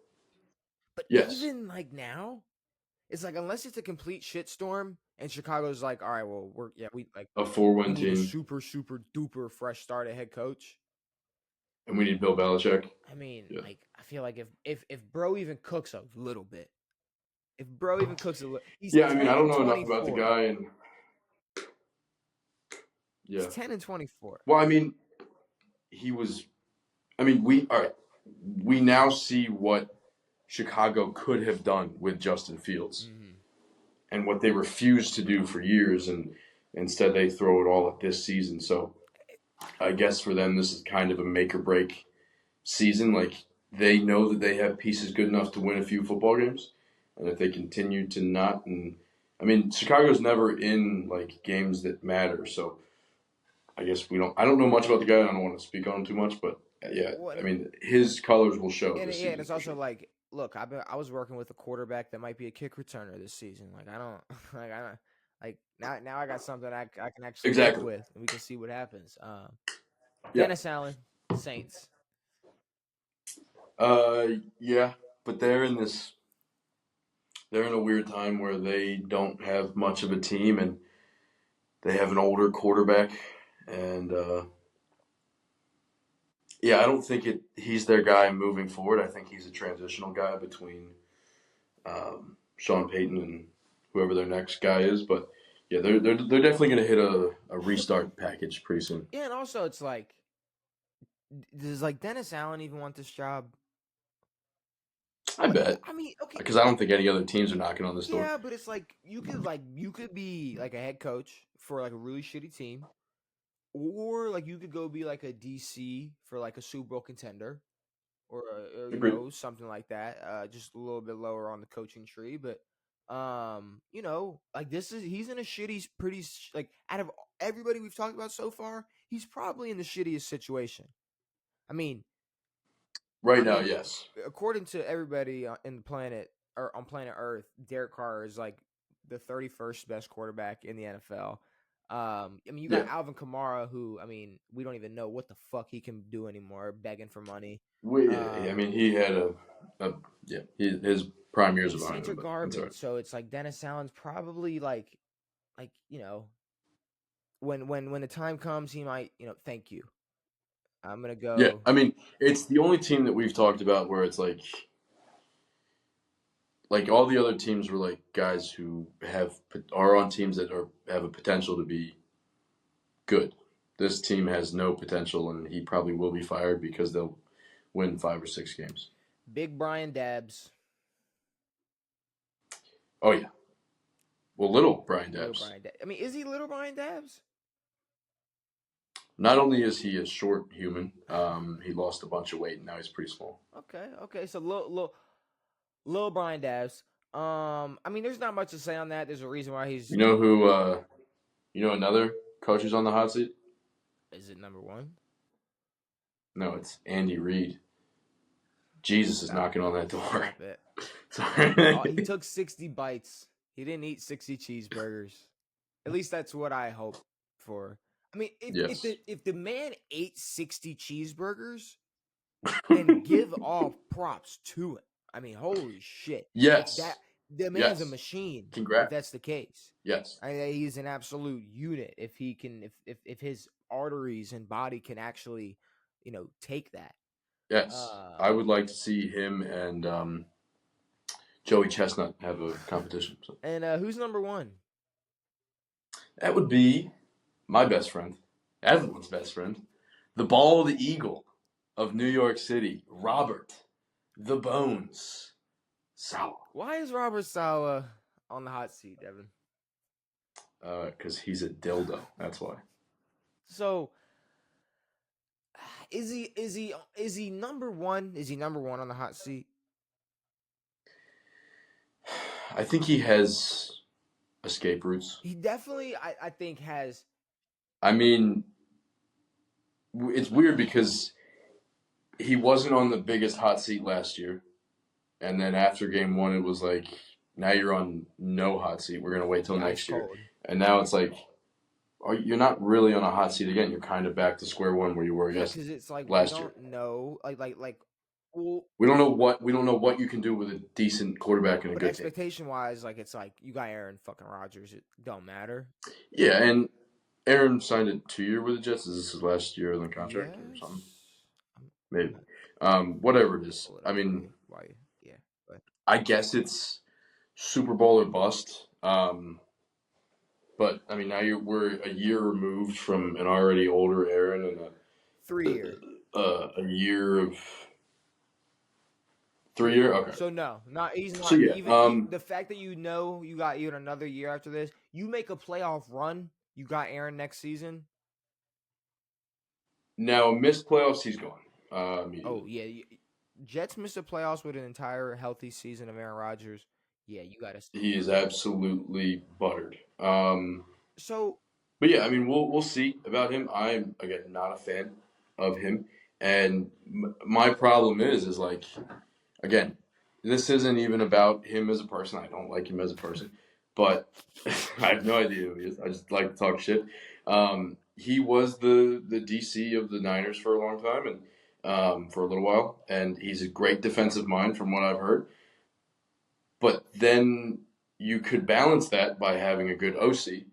But even like now, it's like unless it's a complete shitstorm and Chicago's like, all right, well, we like a 4-win team, super duper fresh start at head coach, and we need Bill Belichick. I mean, like I feel like if Bro even cooks a little bit, I mean, I don't know enough about the guy, and he's 10-24. Well, I mean, he was. I mean, we now see what Chicago could have done with Justin Fields, and what they refused to do for years, and instead they throw it all at this season. So, I guess for them, this is kind of a make or break season. Like they know that they have pieces good enough to win a few football games, and if they continue to not, and I mean, Chicago's never in like games that matter. So, I guess I don't know much about the guy. I don't want to speak on him too much, but yeah, I mean, his colors will show. And it's also like, look, I was working with a quarterback that might be a kick returner this season. Like now I got something I can actually work with, and we can see what happens. Dennis Allen, Saints. Yeah, but they're in a weird time where they don't have much of a team, and they have an older quarterback, and I don't think he's their guy moving forward. I think he's a transitional guy between Sean Payton and whoever their next guy is. But yeah, they're definitely going to hit a restart package pretty soon. Yeah, and also it's like, does like Dennis Allen even want this job? I bet. I mean, okay, because I don't think any other teams are knocking on this door. Yeah, but it's like you could be like a head coach for like a really shitty team, or like you could go be like a DC for like a Super Bowl contender, or you know, something like that. Just a little bit lower on the coaching tree, but you know, like he's in a shitty, pretty like out of everybody we've talked about so far, he's probably in the shittiest situation. I mean. Right now, yes. According to everybody in the planet or on planet Earth, Derek Carr is like the 31st best quarterback in the NFL. I mean, you got Alvin Kamara, who I mean, we don't even know what the fuck he can do anymore, begging for money. I mean, he had his prime years of Saints are garbage, so it's like Dennis Allen's probably like you know, when the time comes, he might thank you. I'm going to go. Yeah, I mean, it's the only team that we've talked about where it's like all the other teams were like guys who are on teams that have a potential to be good. This team has no potential, and he probably will be fired because they'll win 5 or 6 games. Big Brian Dabbs. Oh yeah. Well, little Brian Little Dabbs. Brian Dabbs. I mean, is he little Brian Dabbs? Not only is he a short human, he lost a bunch of weight and now he's pretty small. Okay. So little Brian Dabbs. I mean, there's not much to say on that. There's a reason why he's. You know who? You know another coach who's on the hot seat? Is it number one? No, it's Andy Reid. Jesus is knocking on that door. Sorry. He took 60 bites. He didn't eat 60 cheeseburgers. At least that's what I hope for. I mean, if the man ate 60 cheeseburgers, then give all props to him. I mean, holy shit. Yes. The man's a machine. Congrats. If that's the case. Yes. He's an absolute unit. If he can, if his arteries and body can actually, take that. Yes. I would like to see him and Joey Chestnut have a competition. So. And who's number one? That would be my best friend, everyone's best friend, the bald eagle of New York City, Robert the Bones Saleh. Why is Robert Saleh on the hot seat, Devin? Because he's a dildo. That's why. So, is he number one? Is he number one on the hot seat? I think he has escape routes. He definitely, I think, has. I mean, it's weird because he wasn't on the biggest hot seat last year. And then after game one, it was like, now you're on no hot seat. We're going to wait till next year. And now it's like, you're not really on a hot seat again. You're kind of back to square one where you were last year. Because it's like, we don't know. Well, we don't know what you can do with a decent quarterback and a good expectation wise, it's like you got Aaron fucking Rodgers. It don't matter. Yeah, and Aaron signed a 2-year with the Jets. Is this his last year on the contract or something? Maybe. Whatever it is. I mean, I guess it's Super Bowl or bust. But I mean, now we're a year removed from an already older Aaron and a 3-year. A year of 3-year. Okay. So no, he's not. So yeah, even the fact that you got even another year after this, you make a playoff run. You got Aaron next season. Now missed playoffs, he's gone. Oh yeah, Jets missed the playoffs with an entire healthy season of Aaron Rodgers. Yeah, you got to. He is absolutely buttered. So. But yeah, I mean, we'll see about him. I'm again not a fan of him, and my problem is like, again, this isn't even about him as a person. I don't like him as a person, but I have no idea who he is. I just like to talk shit. He was the DC of the Niners for a long time and for a little while, and he's a great defensive mind from what I've heard. But then you could balance that by having a good OC,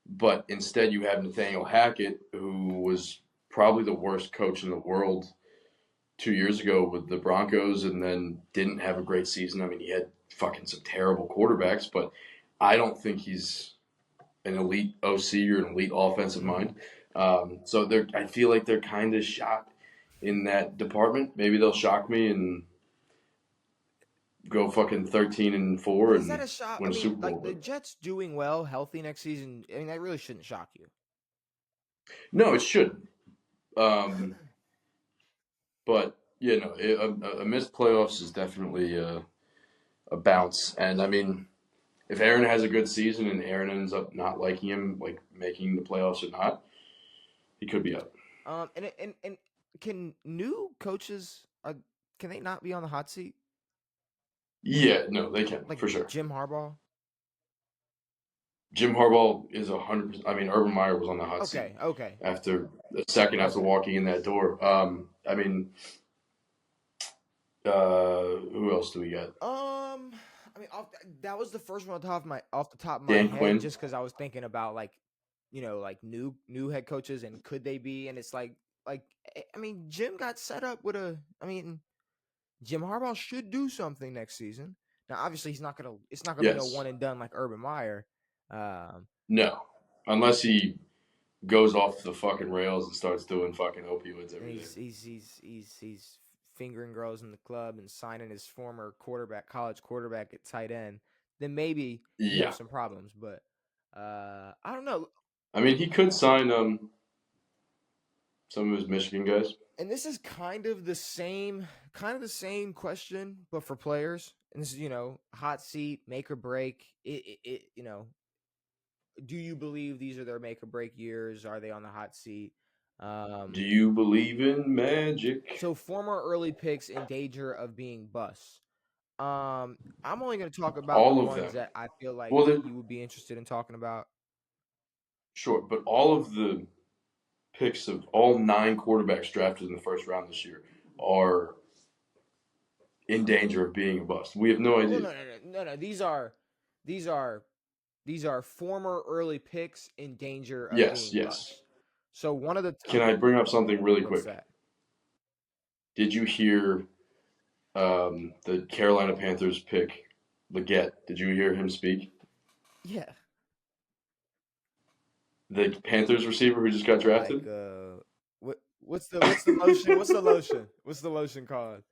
but instead you have Nathaniel Hackett, who was probably the worst coach in the world 2 years ago with the Broncos and then didn't have a great season. I mean, he had fucking some terrible quarterbacks, but I don't think he's an elite OC or an elite offensive mind. So I feel like they're kind of shot in that department. Maybe they'll shock me and go fucking 13-4 and is that a shock? win a Super Bowl. Like the Jets doing well, healthy next season. I mean, that really shouldn't shock you. No, it shouldn't. But yeah, no, a missed playoffs is definitely a bounce. And I mean, if Aaron has a good season and Aaron ends up not liking him, like making the playoffs or not, he could be out. And can new coaches can they not be on the hot seat? Yeah, no, they can, like for sure. Jim Harbaugh. Jim Harbaugh is 100%. I mean, Urban Meyer was on the hot seat. Okay. After a second after walking in that door. I mean, who else do we got? I mean, that was the first one off the top of my head, Quinn. just because I was thinking about like new head coaches and could they be? And it's like I mean, Jim got set up with Jim Harbaugh should do something next season. Now, obviously, it's not gonna be no one and done like Urban Meyer. No, unless he goes off the fucking rails and starts doing fucking opioids every day. He's fingering girls in the club and signing his former college quarterback at tight end, then maybe you have Yeah. some problems. But I don't know. I mean, he could sign some of his Michigan guys. And this is kind of the same question, but for players. And this is, hot seat, make or break. Do you believe these are their make or break years? Are they on the hot seat? Do you believe in magic? So former early picks in danger of being busts. I'm only going to talk about the All of ones them. that I feel like Well, you would be interested in talking about. sure, but all of the picks of all 9 quarterbacks drafted in the first round this year are in danger of being a bust. We have no idea. Well, no. These are former early picks in danger of Yes, being yes. busts. So one of the Can I bring up something really what's quick? that? Did you hear the Carolina Panthers pick Leggett? Did you hear him speak? Yeah. The Panthers receiver who just got drafted? What's the lotion? What's the lotion? What's the lotion called?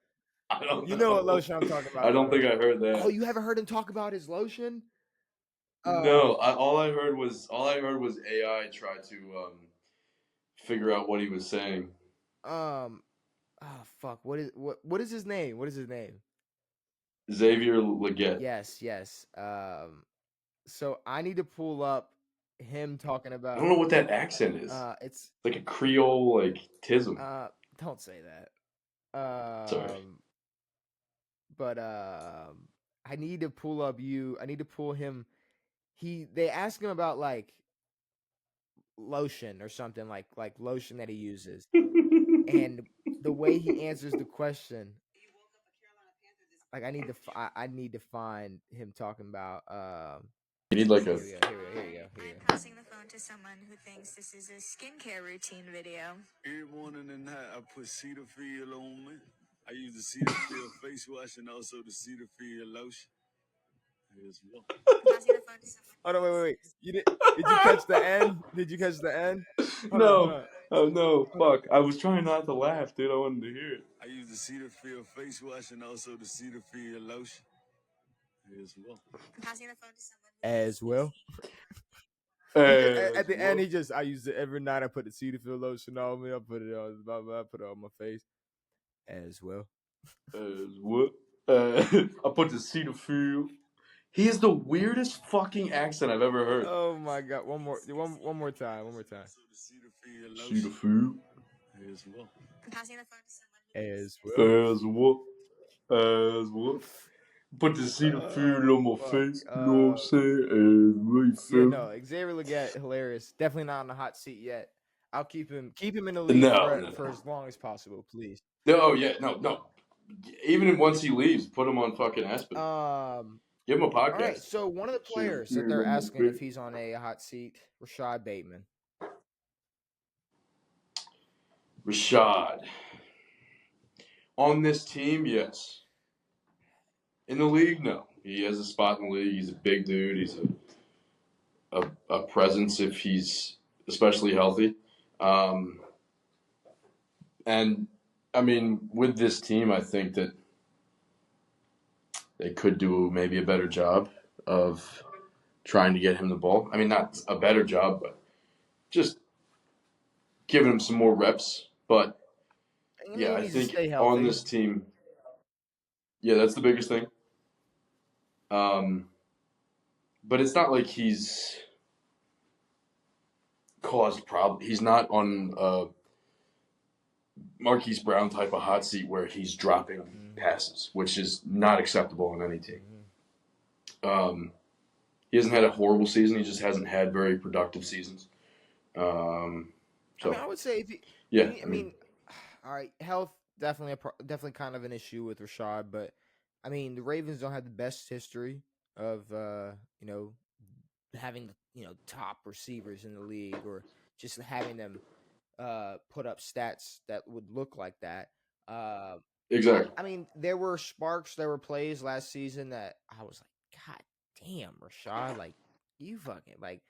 I don't know. You know what lotion I'm talking about. I don't think I heard that. Oh, you haven't heard him talk about his lotion? No, all I heard was AI try to figure out what he was saying. Fuck. What is his name? What is his name? Xavier Leggett. Yes. So I need to pull up him talking about. I don't know what that accent is. It's like a Creole, like tism. Don't say that. Sorry. But I need to pull up you. I need to pull him. They ask him about like lotion or something like lotion that he uses, and the way he answers the question. Like I need to find him talking about. You need like a. Here we go. I'm passing the phone to someone who thinks this is a skincare routine video. Every morning and night, I put Cetaphil on me. I use the Cetaphil face wash and also the Cetaphil lotion. Here's one. Passing the phone to someone. Oh no! Wait! Did you catch the end? Did you catch the end? Hold on. Oh no! Fuck! I was trying not to laugh, dude. I wanted to hear it. I use the Cetaphil face wash and also the Cetaphil lotion. Here's one. Passing the phone to someone. As well. At the end, I use it every night. I put the Cetaphil lotion on me. I put it on my face. As well. As what? I put the Cetaphil. He has the weirdest fucking accent I've ever heard. Oh my god! One more time. Cetaphil. Here's one. Passing the phone to someone. As well. As what? As what? Put the Cetaphil on my face. You know what I'm saying? Yeah, no, Xavier Leggett, hilarious. Definitely not on the hot seat yet. I'll keep him in the league for as long as possible, please. No, yeah, no. Even once he leaves, put him on fucking Aspen. Give him a podcast. All right, so one of the players that they're asking if he's on a hot seat, Rashad Bateman. Rashad. On this team, yes. In the league, no. He has a spot in the league. He's a big dude. He's a presence if he's especially healthy. And, I mean, with this team, I think that they could do maybe a better job of trying to get him the ball. I mean, not a better job, but just giving him some more reps. But, yeah, I think on this team, yeah, that's the biggest thing. But it's not like he's caused problems. He's not on Marquise Brown type of hot seat where he's dropping passes, which is not acceptable on any team. He hasn't had a horrible season. He just hasn't had very productive seasons. So I would say, I mean, all right, health definitely kind of an issue with Rashad, but I mean, the Ravens don't have the best history of having top receivers in the league, or just having them put up stats that would look like that. Exactly. I mean, there were sparks, there were plays last season that I was like, God damn, Rashad, like you fucking like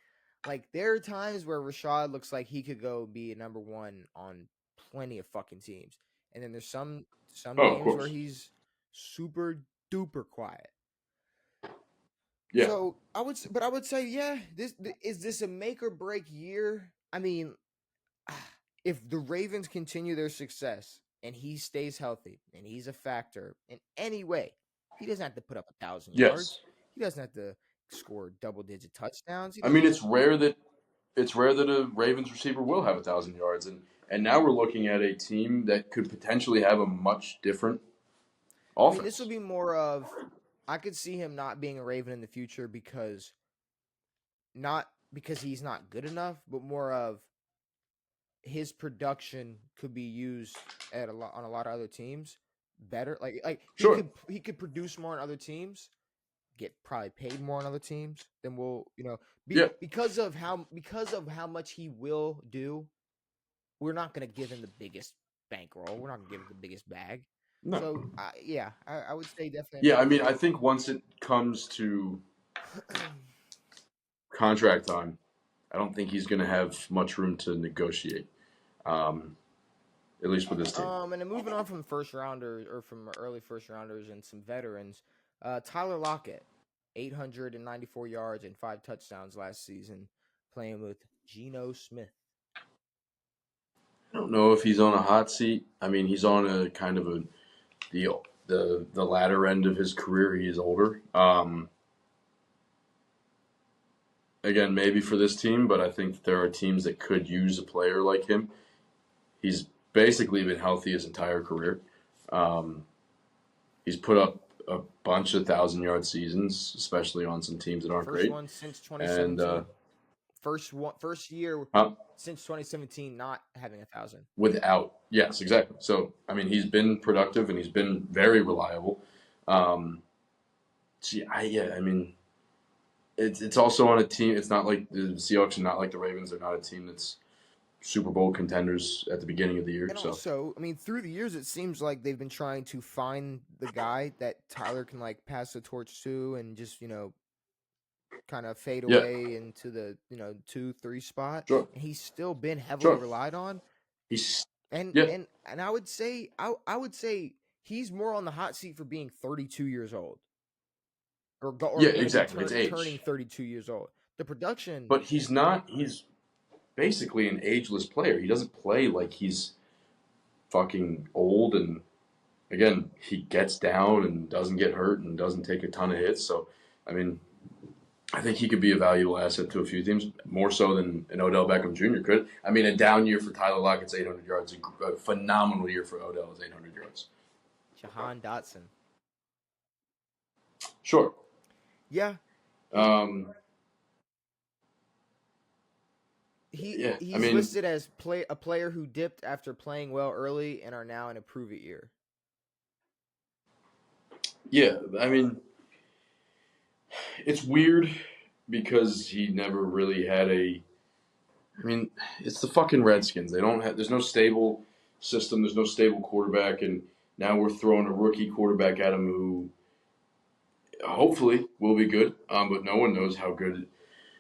there are times where Rashad looks like he could go be a number one on plenty of fucking teams. and then there's some Oh, of games where course. he's super duper quiet. Yeah. So I would say, yeah, is this a make or break year? I mean, if the Ravens continue their success and he stays healthy and he's a factor in any way, he doesn't have to put up 1,000 Yes. yards. He doesn't have to score double-digit touchdowns. He I mean, doesn't. it's rare that a Ravens receiver will have 1,000 yards, and now we're looking at a team that could potentially have a much different I mean, this will offense. be more of. I could see him not being a Raven in the future not because he's not good enough, but more of his production could be used on a lot of other teams better. Like Sure. he could produce more on other teams, get probably paid more on other teams than Yeah. because of how much he will do. We're not going to give him the biggest bankroll. We're not going to give him the biggest bag. No. So I would say definitely. Yeah, I mean, I think once it comes to contract time, I don't think he's going to have much room to negotiate, at least with this team. And then moving on from first rounders or from early first rounders and some veterans, Tyler Lockett, 894 yards and 5 touchdowns last season, playing with Geno Smith. I don't know if he's on a hot seat. I mean, he's on a kind of the latter end of his career. He is older. Again, maybe for this team, but I think there are teams that could use a player like him. He's basically been healthy his entire career. He's put up a bunch of 1,000-yard seasons, especially on some teams that aren't First great. one since 2017. And first year since 2017 not having 1,000. Yes, exactly. So, I mean, he's been productive and he's been very reliable. I mean, it's also on a team. It's not like the Seahawks are not like the Ravens. They're not a team that's Super Bowl contenders at the beginning of the year. And so. also, I mean, through the years, it seems like they've been trying to find the guy that Tyler can like pass the torch to and just kind of fade away into the 2-3 spot. Sure. And he's still been heavily relied on. And I would say he's more on the hot seat for being 32 years old. Or exactly. It's age. Turning 32 years old. The production. But he's not. He's basically an ageless player. He doesn't play like he's fucking old. And again, he gets down and doesn't get hurt and doesn't take a ton of hits. So, I mean, I think he could be a valuable asset to a few teams, more so than an Odell Beckham Jr. could. I mean, a down year for Tyler Lockett's 800 yards. A phenomenal year for Odell is 800 yards. Jahan Dotson. Sure. Yeah. He's listed as a player who dipped after playing well early and are now in a prove it year. Yeah, I mean, it's weird because he never really had I mean, it's the fucking Redskins. There's no stable system. There's no stable quarterback, and now we're throwing a rookie quarterback at him who hopefully will be good, but no one knows how good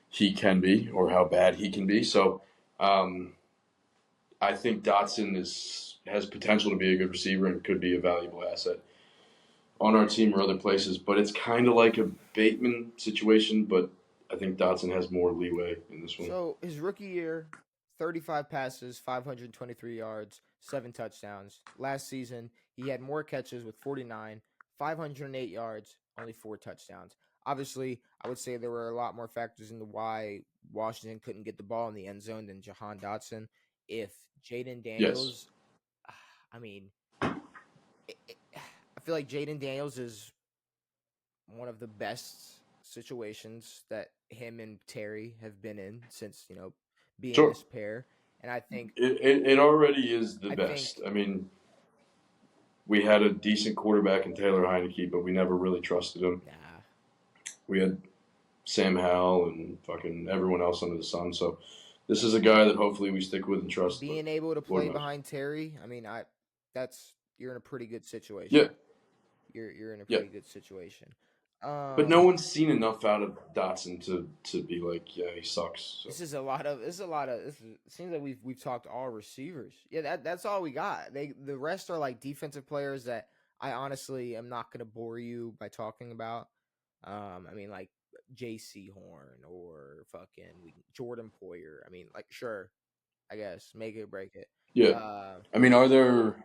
he can be or how bad he can be. So I think Dotson has potential to be a good receiver and could be a valuable asset on our team or other places. But it's kind of like a Bateman situation, but I think Dotson has more leeway in this one. So his rookie year, 35 passes, 523 yards, 7 touchdowns. Last season, he had more catches with 49, 508 yards, only 4 touchdowns. Obviously, I would say there were a lot more factors into why Washington couldn't get the ball in the end zone than Jahan Dotson. If Jaden Daniels, I mean, I feel like Jaden Daniels is one of the best situations that him and Terry have been in since, being this pair. And I think it already is the best. I mean, we had a decent quarterback in Taylor Heineke, but we never really trusted him. Nah. We had Sam Howell and fucking everyone else under the sun. So this is a guy that hopefully we stick with and trust. Being able to play behind Terry, I mean, you're in a pretty good situation. Yeah. You're in a pretty good situation. But no one's seen enough out of Dotson to be like, yeah, he sucks. So. This is a lot of. It seems like we've talked all receivers. Yeah, that's all we got. The rest are like defensive players that I honestly am not going to bore you by talking about. I mean, like J.C. Horn or fucking Jordan Poyer. I mean, like, sure, I guess make it or break it. Yeah, I mean, are there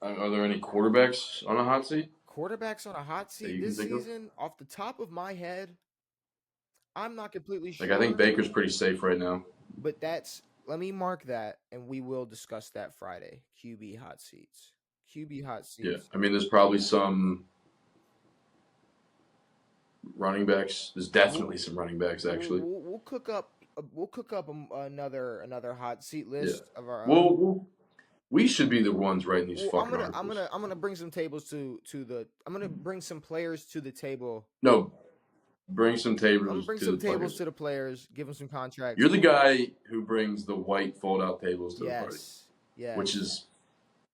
any quarterbacks on a hot seat? Quarterbacks on a hot seat this season, off the top of my head, I'm not completely sure. Like, I think Baker's pretty safe right now. But let me mark that, and we will discuss that Friday. QB hot seats. Yeah, I mean, there's probably some running backs. There's definitely some running backs actually. We'll cook up. Another hot seat list of our. We should be the ones writing these fucking articles. I'm gonna bring some tables to the. I'm gonna bring some players to the table. No, bring some tables. I'm gonna bring some tables to the players. Give them some contracts. You're the guy who brings the white fold-out tables to the party. Yes. Which is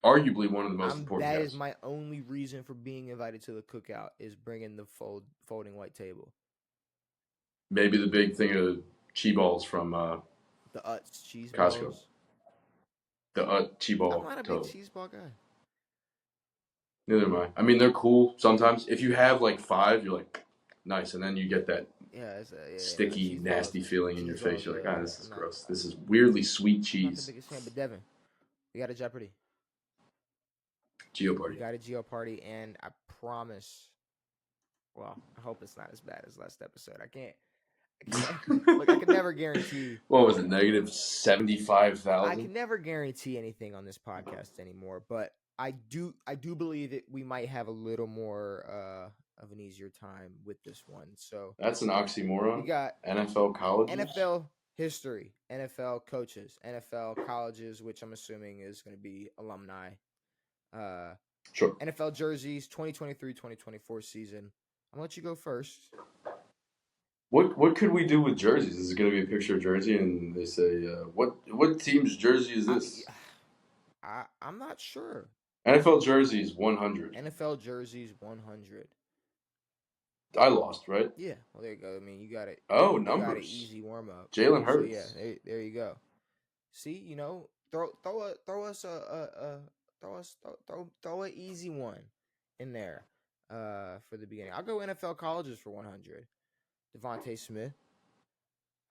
arguably one of the most important. That is my only reason for being invited to the cookout is bringing the folding white table. Maybe the big thing of chi balls from the Utz cheese Costco. Balls. The chi ball. I'm not a big cheese ball guy. Neither am I. I mean, they're cool sometimes. If you have like 5, you're like, nice, and then you get that sticky, nasty feeling in your face. You're like, this is gross. This is weirdly sweet cheese. I'm not the biggest fan, but Devan, we got a Jeopardy. Jeopardy. We got a Jeopardy, and I promise. Well, I hope it's not as bad as last episode. I can't. Look, I can never guarantee. What was it? Negative 75,000. I can never guarantee anything on this podcast anymore, but I do believe that we might have a little more of an easier time with this one. So that's an oxymoron. We got NFL colleges, NFL history, NFL coaches, NFL colleges, which I'm assuming is going to be alumni. Sure. NFL jerseys, 2023-2024 season. I'm gonna let you go first. What could we do with jerseys? Is it going to be a picture of jersey and they say, what team's jersey is this? I'm not sure. NFL jerseys 100. NFL jerseys 100. I lost, right? Yeah. Well, there you go. I mean, you got it. Oh, you numbers. Got an easy warm up. Jalen Hurts. So, yeah, there you go. See, throw an easy one in there for the beginning. I'll go NFL colleges for 100. Devontae Smith.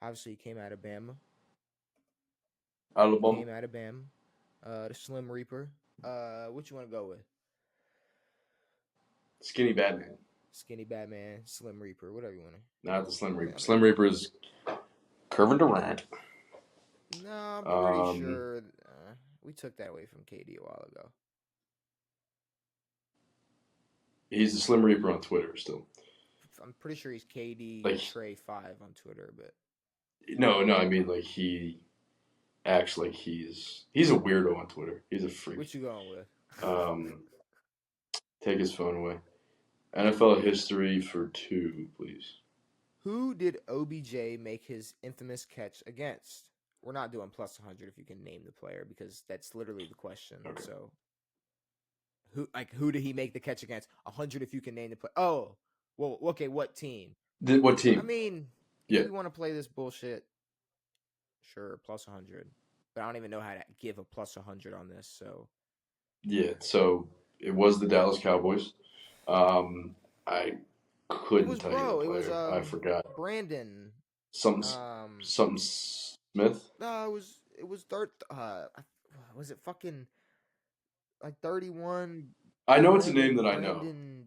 Obviously, he came out of Bama. Alabama. Came out of Bama. The Slim Reaper. What you want to go with? Skinny Batman. Slim Reaper, whatever you want to. Not the Slim Reaper. Slim Reaper is Kevin Durant. No, I'm pretty sure we took that away from KD a while ago. He's the Slim Reaper on Twitter still. I'm pretty sure he's KD Trey 5 on Twitter, but no, I mean like he acts like he's a weirdo on Twitter. He's a freak. What you going with? Take his phone away. NFL history for 2, please. Who did OBJ make his infamous catch against? We're not doing plus 100 if you can name the player because that's literally the question. Okay. So, who did he make the catch against? 100 if you can name the player. Oh, well, okay. What team? What team? I mean, if we want to play this bullshit, sure, plus 100. But I don't even know how to give a plus 100 on this. So, yeah. So it was the Dallas Cowboys. I couldn't tell you the player. It was, I forgot. Brandon. Something Smith. No, it was third. Was it fucking like 31? I know it's a name that I know.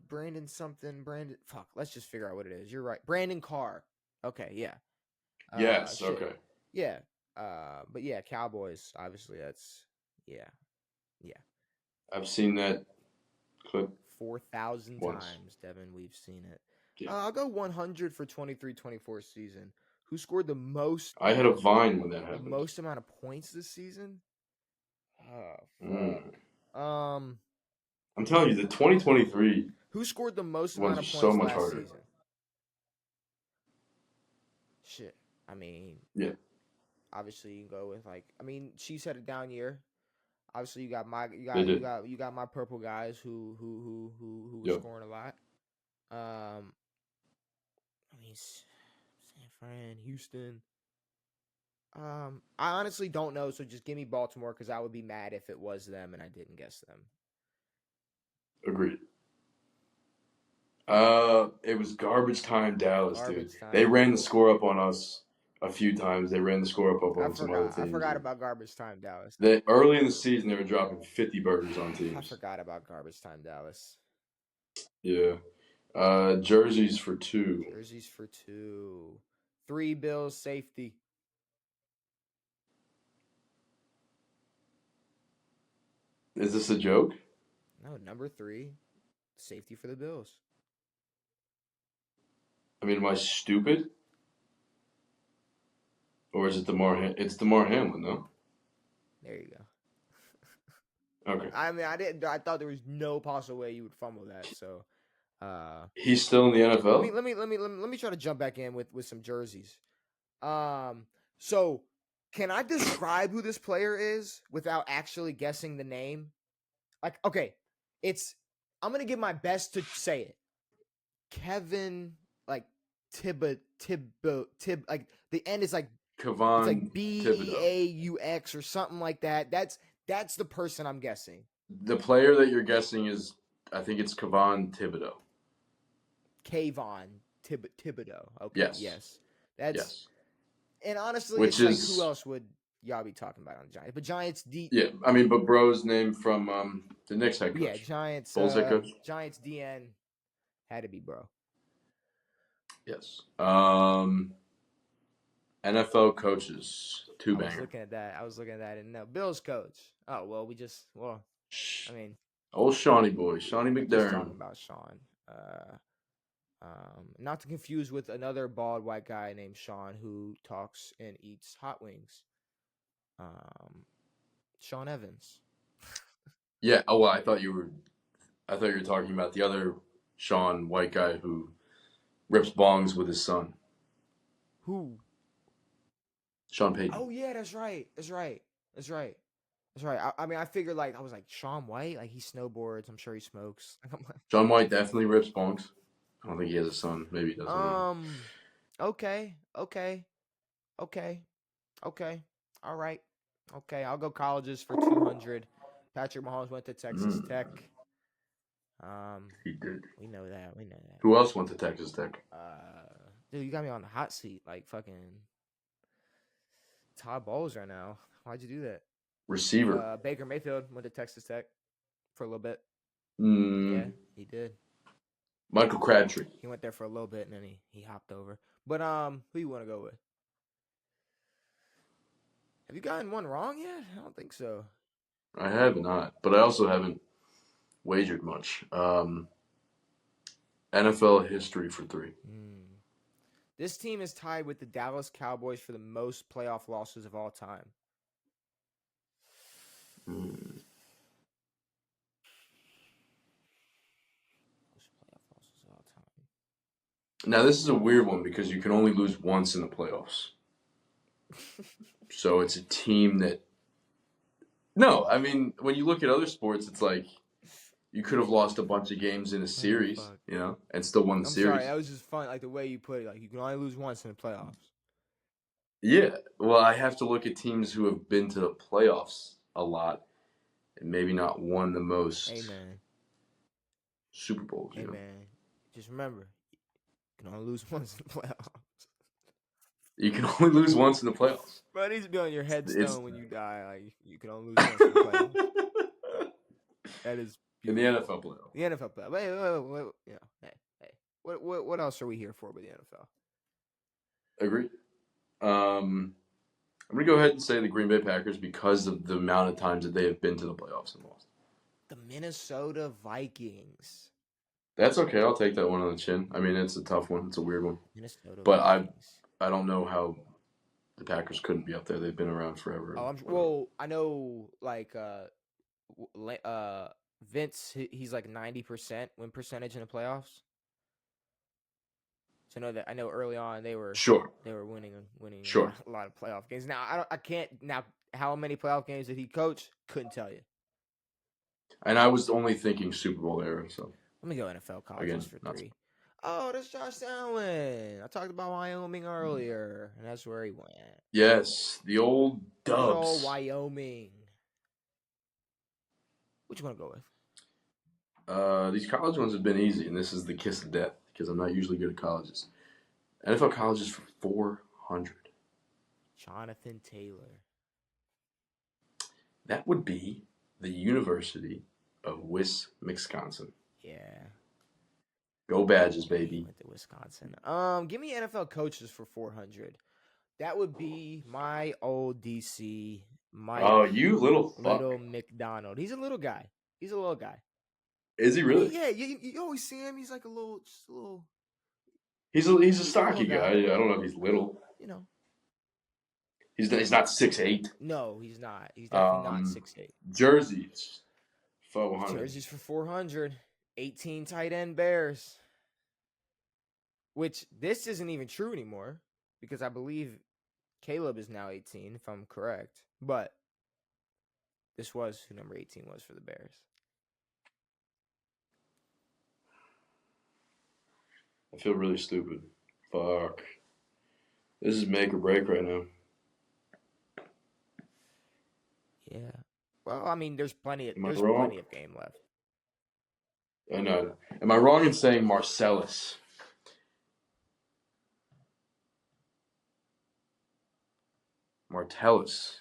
Brandon something. Fuck. Let's just figure out what it is. You're right. Brandon Carr. Okay. Yeah. Yes. Okay. Yeah. But yeah, Cowboys. Obviously, that's yeah. I've seen that clip 4,000 times, Devin. We've seen it. Yeah. I'll go 100 for 23-24 season. Who scored the most? I had a Vine when that happened. The most amount of points this season? I'm telling you, the 2023. Who scored the most amount of points last season? Shit. I mean, yeah. Obviously, you can go with Chiefs had a down year. Obviously, you got my purple guys who were scoring a lot. I mean, San Fran, Houston. I honestly don't know, so just give me Baltimore because I would be mad if it was them and I didn't guess them. Agreed. It was garbage time Dallas, dude. Time. They ran the score up on us a few times. They ran the score up on some other teams. I forgot about garbage time Dallas. Early in the season, they were dropping 50 burgers on teams. I forgot about garbage time Dallas. Yeah. Jerseys for 2. 3 Bills safety. Is this a joke? No, number 3, safety for the Bills. I mean, am I stupid? Or is it it's DeMar Hamlin, no? There you go. Okay. I mean, I thought there was no possible way you would fumble that. So, he's still in the NFL. Let me try to jump back in with some jerseys. So can I describe who this player is without actually guessing the name? Like, okay, I'm gonna give my best to say it. Kevin, like Tib, like the end is like Kevon. It's like Beaux or something like that. That's the person I'm guessing. The player that you're guessing is, I think it's Kevon Thibodeau. Kayvon Thibodeau. Okay. Yes. Yes. And honestly, it's like, who else would y'all be talking about on the Giants? But Giants Yeah, I mean, but bro's name from the Knicks head coach. Yeah, Giants. Bulls head coach. Giants DN had to be bro. Yes. NFL coaches, 2-banger. I was looking at that, and no, Bills coach. Oh well, I mean, old Shawnee boy, Shawnee McDermott. Talking about Sean. Not to confuse with another bald white guy named Sean who talks and eats hot wings. Sean Evans. Yeah. Oh well, I thought you were talking about the other Sean, white guy who rips bongs with his son. Who? Sean Payton. Oh yeah, that's right. I mean, I figured I was like Sean White, like he snowboards. I'm sure he smokes. Sean White definitely rips bongs. I don't think he has a son. Maybe he doesn't. Okay. All right. Okay, I'll go colleges for 200. Patrick Mahomes went to Texas Tech. He did. We know that. Who else went to Texas Tech? Dude, you got me on the hot seat, like fucking Todd Bowles right now. Why'd you do that? Receiver. Baker Mayfield went to Texas Tech for a little bit. Yeah, he did. Michael Crabtree. He went there for a little bit and then he hopped over. But who you want to go with? Have you gotten one wrong yet? I don't think so. I have not, but I also haven't wagered much. NFL history for 3. This team is tied with the Dallas Cowboys for the most playoff losses of all time. Now, this is a weird one because you can only lose once in the playoffs. So it's a team that... No, I mean, when you look at other sports, it's like you could have lost a bunch of games in a series, and still won the series. Sorry, that was just fun, like the way you put it. Like, you can only lose once in the playoffs. Yeah, well, I have to look at teams who have been to the playoffs a lot and maybe not won the most Super Bowls. Hey, man, just remember, you can only lose once in the playoffs. You can only lose once in the playoffs. But it needs to be on your headstone when you die. Like, you can only lose once in the playoffs. That is beautiful. In the NFL playoffs. The NFL playoffs. Hey. What else are we here for with the NFL? Agreed. I'm going to go ahead and say the Green Bay Packers because of the amount of times that they have been to the playoffs and lost. The Minnesota Vikings. That's okay. I'll take that one on the chin. I mean, it's a tough one. It's a weird one. Minnesota but Vikings. I don't know how the Packers couldn't be up there. They've been around forever. Well, I know, like, Vince, he's like 90% win percentage in the playoffs. So I know early on they were winning a lot of playoff games. Now I can't. Now, how many playoff games did he coach? Couldn't tell you. And I was only thinking Super Bowl era. So let me go NFL colleges for 3. Oh, that's Josh Allen. I talked about Wyoming earlier, and that's where he went. Yes, the old Good old Dubs. Wyoming. What you want to go with? These college ones have been easy, and this is the kiss of death because I'm not usually good at colleges. NFL colleges for 400. Jonathan Taylor. That would be the University of Wisconsin. Yeah. Go Badgers, He baby. went to Wisconsin. Give me NFL coaches for 400. That would be my old DC, Mike. Oh, you little fuck. Little McDonald. He's a little guy. He's a little guy. Is he really? Yeah, you always see him. He's like just a little. He's a stocky guy. I don't know if he's little. You know. He's not 6'8". No, he's not. He's definitely not 6'8". Jerseys. 400. Jerseys for 400. 18 tight end Bears. Which this isn't even true anymore because I believe Caleb is now 18, if I'm correct. But this was who number 18 was for the Bears. I feel really stupid. Fuck. This is make or break right now. Yeah. Well, I mean, there's plenty of game left. I know. Am I wrong in saying Marcellus? Martellus.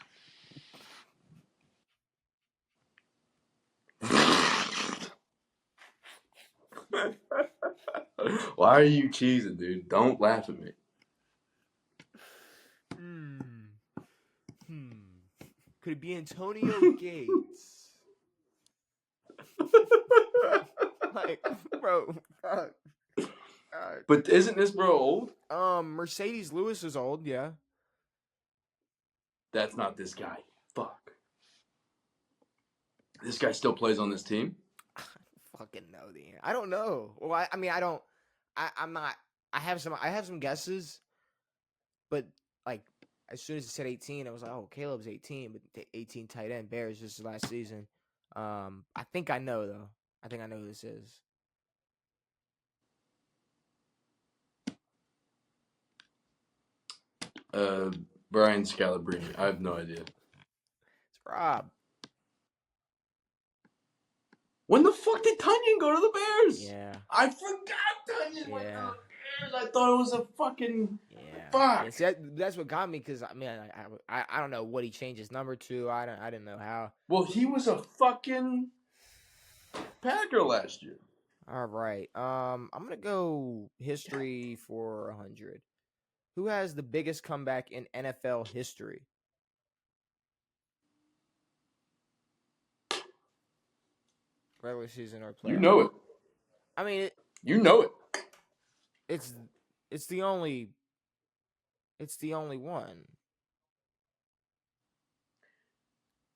Why are you cheesing, dude? Don't laugh at me. Could it be Antonio Gates? Like, bro. But isn't this bro old? Mercedes Lewis is old, yeah. That's not this guy. Fuck. This guy still plays on this team? I don't fucking know the answer. I don't know. Well, I mean, I don't. I'm not. I have some guesses, but like as soon as it said 18, I was like, oh, Caleb's 18, but the 18 tight end Bears just last season. I think I know though. I think I know who this is. Brian Scalabrine. I have no idea. It's Rob. When the fuck did Tunyon go to the Bears? Yeah. I forgot Tunyon went to the Bears. I thought it was a fucking fuck. Yeah, see, that's what got me because I mean I don't know what he changed his number to. I didn't know how. Well, he was a fucking Packer last year. All right. I'm gonna go history for 100. Who has the biggest comeback in NFL history? Regular season or playoff? You know it. I mean, you know it. It's the only one.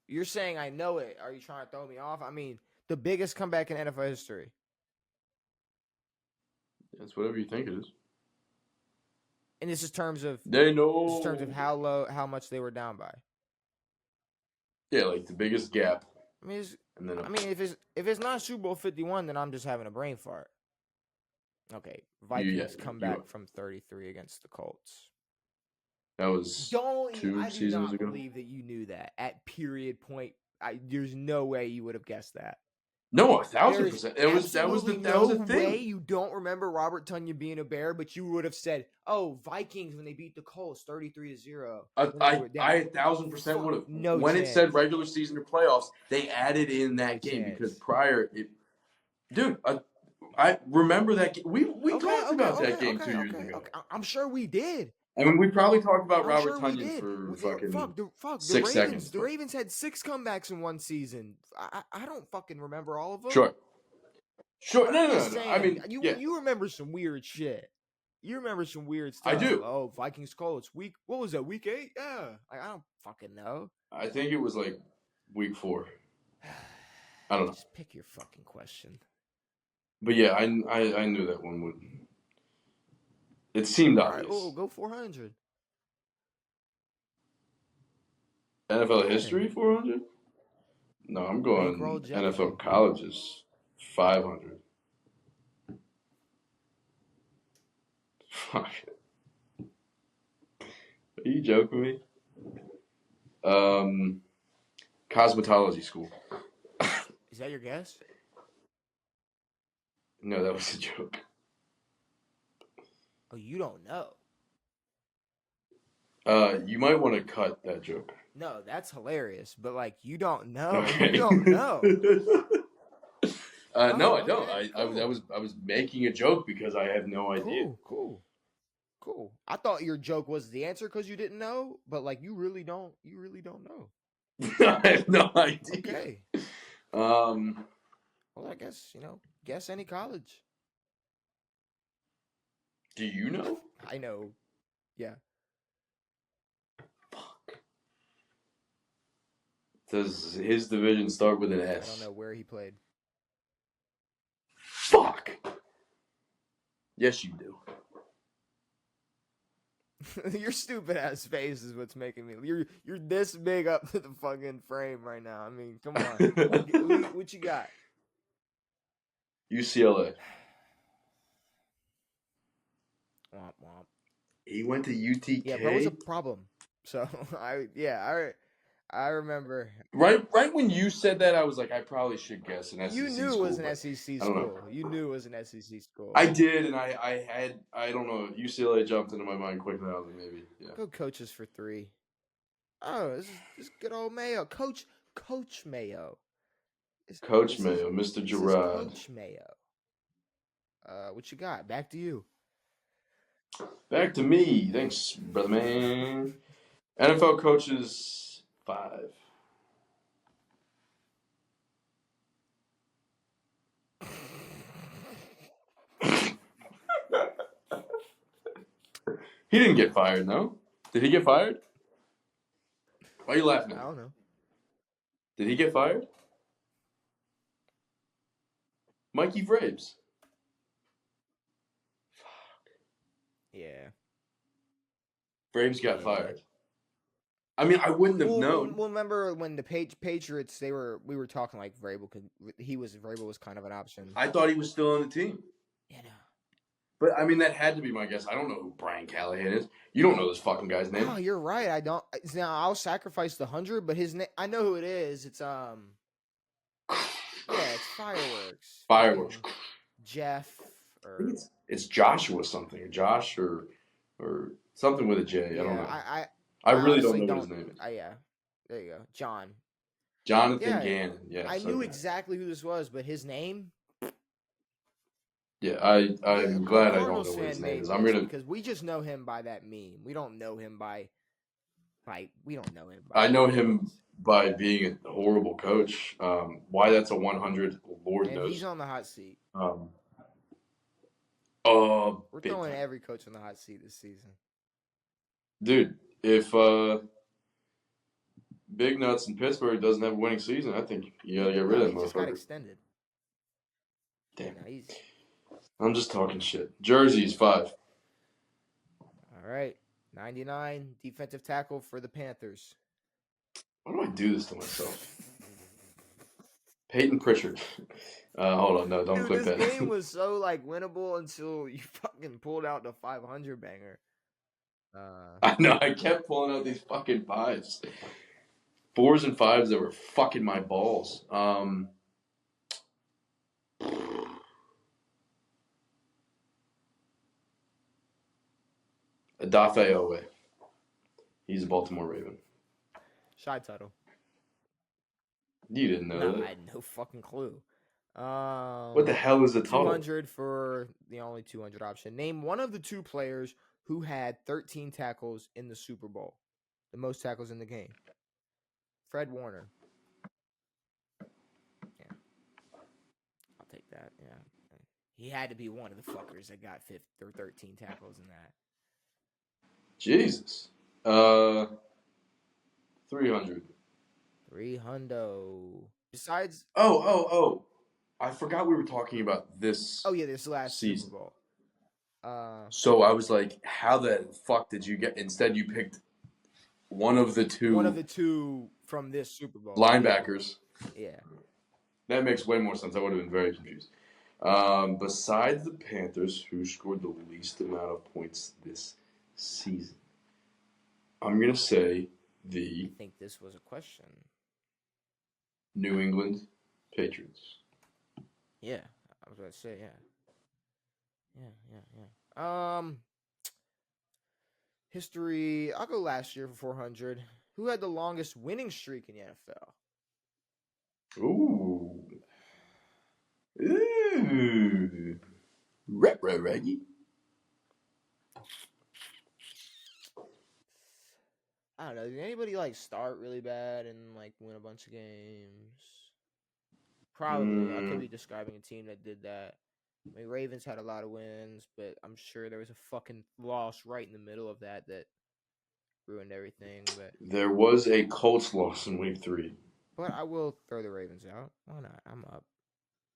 You're saying I know it. Are you trying to throw me off? I mean, the biggest comeback in NFL history. That's whatever you think it is. And this is terms of how much they were down by. Yeah, like the biggest gap. I mean, if it's not Super Bowl 51, then I'm just having a brain fart. Okay, Vikings come back from 33 against the Colts. That was 2 seasons ago. I do not believe that you knew that at period point. There's no way you would have guessed that. No, 1,000%. That was the thing. No way you don't remember Robert Tunyon being a Bear, but you would have said, "Oh, Vikings when they beat the Colts 33-0." I 1,000% would have. No when chance. It said regular season or playoffs, they added in that game because prior, dude, I remember that game. We talked about that game 2 years ago. Okay. I'm sure we did. I mean, we probably talked about Robert Tunyon for fucking 6 seconds. The Ravens had 6 comebacks in one season. I don't fucking remember all of them. Sure. No. I mean, you remember some weird shit. You remember some weird stuff. I do. Oh, Vikings Colts what was that? Week 8? Yeah. I don't fucking know. I think it was like week 4. I don't know. Just pick your fucking question. But yeah, I knew that one would. It seemed obvious. All right, go 400. NFL history 400? No, I'm going NFL colleges 500. Fuck. Are you joking me? Cosmetology school. Is that your guess? No, that was a joke. Oh, you don't know. You might want to cut that joke. No, that's hilarious. But like, you don't know. Okay. You don't know. No, I okay, don't. cool. I was making a joke because I have no idea. Cool. I thought your joke was the answer because you didn't know, but like, you really don't know. I have no idea. Okay. Well, I guess guess any college. Do you know? I know. Yeah. Fuck. Does his division start with an S? I don't know where he played. Fuck. Yes, you do. Your stupid ass face is what's making me. You're this big up to the fucking frame right now. I mean, come on. What you got? UCLA. Womp womp. He went to UTK. Yeah, bro was a problem. So I remember. Right when you said that, I was like, I probably should guess an SEC school. You knew it was an SEC school. You knew it was an SEC school. I did, and I don't know, UCLA jumped into my mind quickly. I was like, maybe, yeah. Go Coaches for 3. Oh, this is good old Mayo. Coach Mayo. Coach Mayo, Mr. Gerard. Coach Mayo. What you got? Back to you. Back to me. Thanks, brother man. NFL coaches 5. He didn't get fired, no? Did he get fired? Why are you laughing? I don't know. Did he get fired? Mikey Vrabes. Fuck. Yeah. Vrabes got fired. I mean, I wouldn't have known. Well, remember when the Patriots, we were talking like Vrabel was kind of an option. I thought he was still on the team. Yeah, no. But I mean, that had to be my guess. I don't know who Brian Callahan is. You don't know this fucking guy's name. Oh, you're right. I don't. Now I'll sacrifice the 100, but his name. I know who it is. It's Yeah, it's Fireworks. Fireworks. Jeff. I think it's Joshua something, or Josh, or something with a J. I don't know. I really don't know what his name is. Yeah, there you go, Jonathan Gannon. Yes, I knew exactly who this was, but his name. Yeah, I'm glad I don't know what his name is. Because we just know him by that meme. We don't know him by. We don't know him. I know him by being a horrible coach. Why that's a 100, Lord knows. He's on the hot seat. We're throwing every coach on the hot seat this season. Dude, if Big Nuts in Pittsburgh doesn't have a winning season, I think you gotta get rid of him. He just got extended. Damn. I'm just talking shit. Jerseys 5. All right. 99 defensive tackle for the Panthers. Why do I do this to myself? Peyton Pritchard. Hold on, no, don't click that. This game was so winnable until you fucking pulled out the 500 banger. I know, I kept pulling out these fucking 5s. 4s and 5s that were fucking my balls. Adafe Owe. He's a Baltimore Raven. Shy title. You didn't know that. I had no fucking clue. What the hell is the total? 200 for the only 200 option. Name one of the 2 players who had 13 tackles in the Super Bowl. The most tackles in the game. Fred Warner. Yeah. I'll take that. Yeah. He had to be one of the fuckers that got 13 tackles in that. Jesus. 300. 300. Besides. Oh. I forgot we were talking about this. Oh, yeah, this last season. Super Bowl. So I was like, how the fuck did you get? Instead, you picked one of the 2. One of the 2 from this Super Bowl. Linebackers. Yeah. That makes way more sense. I would have been very confused. Besides the Panthers, who scored the least amount of points this season? I'm going to say I the think this was a question. New England Patriots. Yeah, I was going to say, yeah. History. I'll go last year for 400. Who had the longest winning streak in the NFL? Ooh. Ooh. Reggie. I don't know. Did anybody like start really bad and like win a bunch of games? Probably. I could be describing a team that did that. I mean, Ravens had a lot of wins, but I'm sure there was a fucking loss right in the middle of that ruined everything. There was a Colts loss in week 3. But I will throw the Ravens out. Why not? I'm up.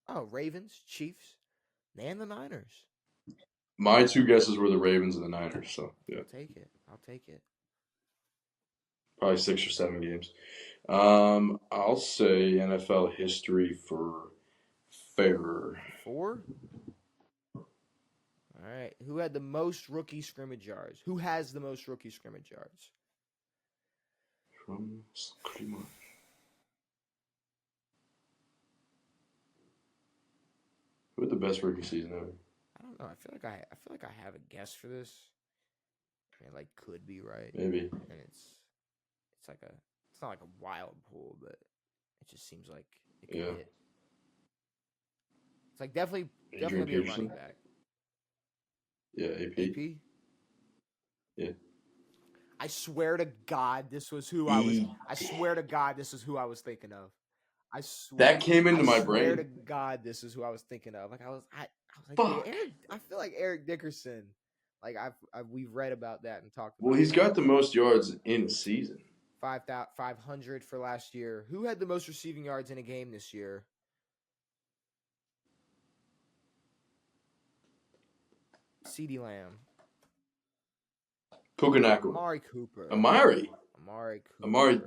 Oh, Ravens, Chiefs, and the Niners. My 2 guesses were the Ravens and the Niners, so yeah. I'll take it. Probably 6 or 7 games. I'll say NFL history for fair. 4? All right. Who had the most rookie scrimmage yards? Who has the most rookie scrimmage yards? From Screamer. Who had the best rookie season ever? I don't know. I feel like I have a guess for this. And it like could be right. Maybe. And it's not like a wild pool, but it just seems like it could hit. It's like definitely gonna be a running back. Yeah, AP. Yeah. I swear to God, this was who I was. I swear to God, this is who I was thinking of. I swear that came into my brain. I swear to God, this is who I was thinking of. Like I was like, dude, I feel like Eric Dickerson. Like we've read about that and talked about. Well, he's got the most yards in a season. 500 for last year. Who had the most receiving yards in a game this year? CeeDee Lamb. Puka Nacua. Amari Cooper. Amari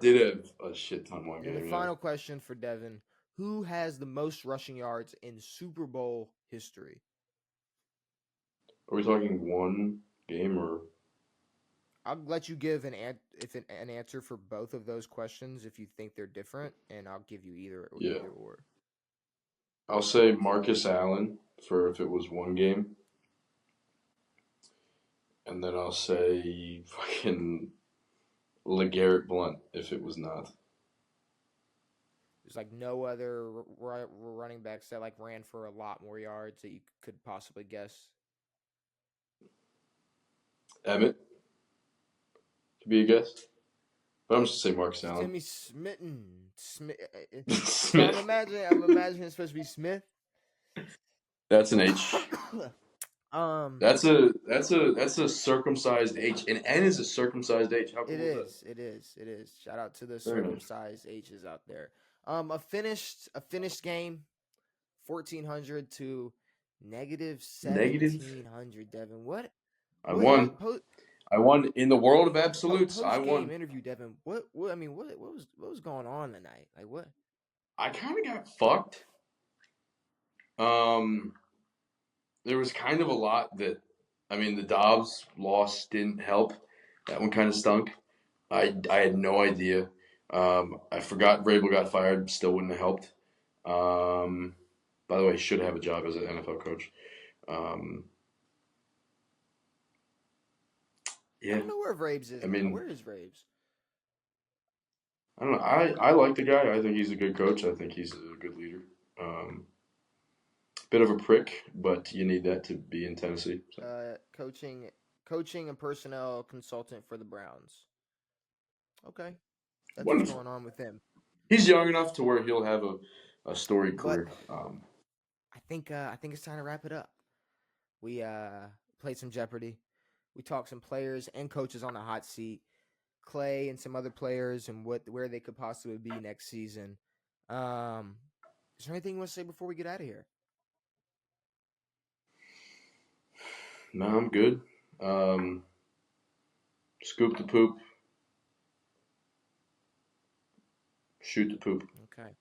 did have a shit ton one game. And the final question for Devin. Who has the most rushing yards in Super Bowl history? Are we talking one game or? I'll let you give an answer for both of those questions if you think they're different, and I'll give you either or. I'll say Marcus Allen for if it was one game. And then I'll say fucking LeGarrette Blount if it was not. There's like no other running backs that like ran for a lot more yards that you could possibly guess. Emmett could be a guess. But I'm just gonna say Marcus Allen. Timmy Smith. So I'm imagining it's supposed to be Smith. That's an H. That's a circumcised H. An N is a circumcised H. How cool is that? It is. Shout out to the circumcised H's out there. A finished game, 1,400 to negative 1,700. Devin, what? I won. I won in the world of absolutes. I won. Post-game interview, Devin. What was going on tonight? Like what? I kind of got fucked. There was kind of a lot that, I mean, the Dobbs loss didn't help. That one kind of stunk. I had no idea. I forgot Vrabel got fired. Still wouldn't have helped. By the way, should have a job as an NFL coach. Yeah. I don't know where Vrabes is. I mean, where is Vrabes? I don't know. I like the guy. I think he's a good coach. I think he's a good leader. Bit of a prick, but you need that to be in Tennessee. So. Coaching and personnel consultant for the Browns. Okay, that's Wonderful. What's going on with him. He's young enough to where he'll have a storied career. I think it's time to wrap it up. We played some Jeopardy. We talked some players and coaches on the hot seat. Klay and some other players and where they could possibly be next season. Is there anything you want to say before we get out of here? No, I'm good. Scoop the poop. Shoot the poop. Okay.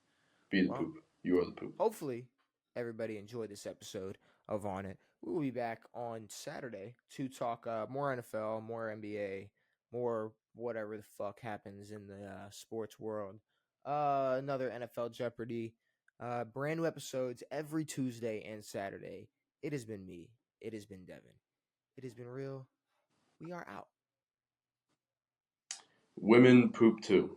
Be the poop. You are the poop. Hopefully, everybody enjoyed this episode of On It. We will be back on Saturday to talk more NFL, more NBA, more whatever the fuck happens in the sports world. Another NFL Jeopardy. Brand new episodes every Tuesday and Saturday. It has been me. It has been Devin. It has been real. We are out. Women poop too.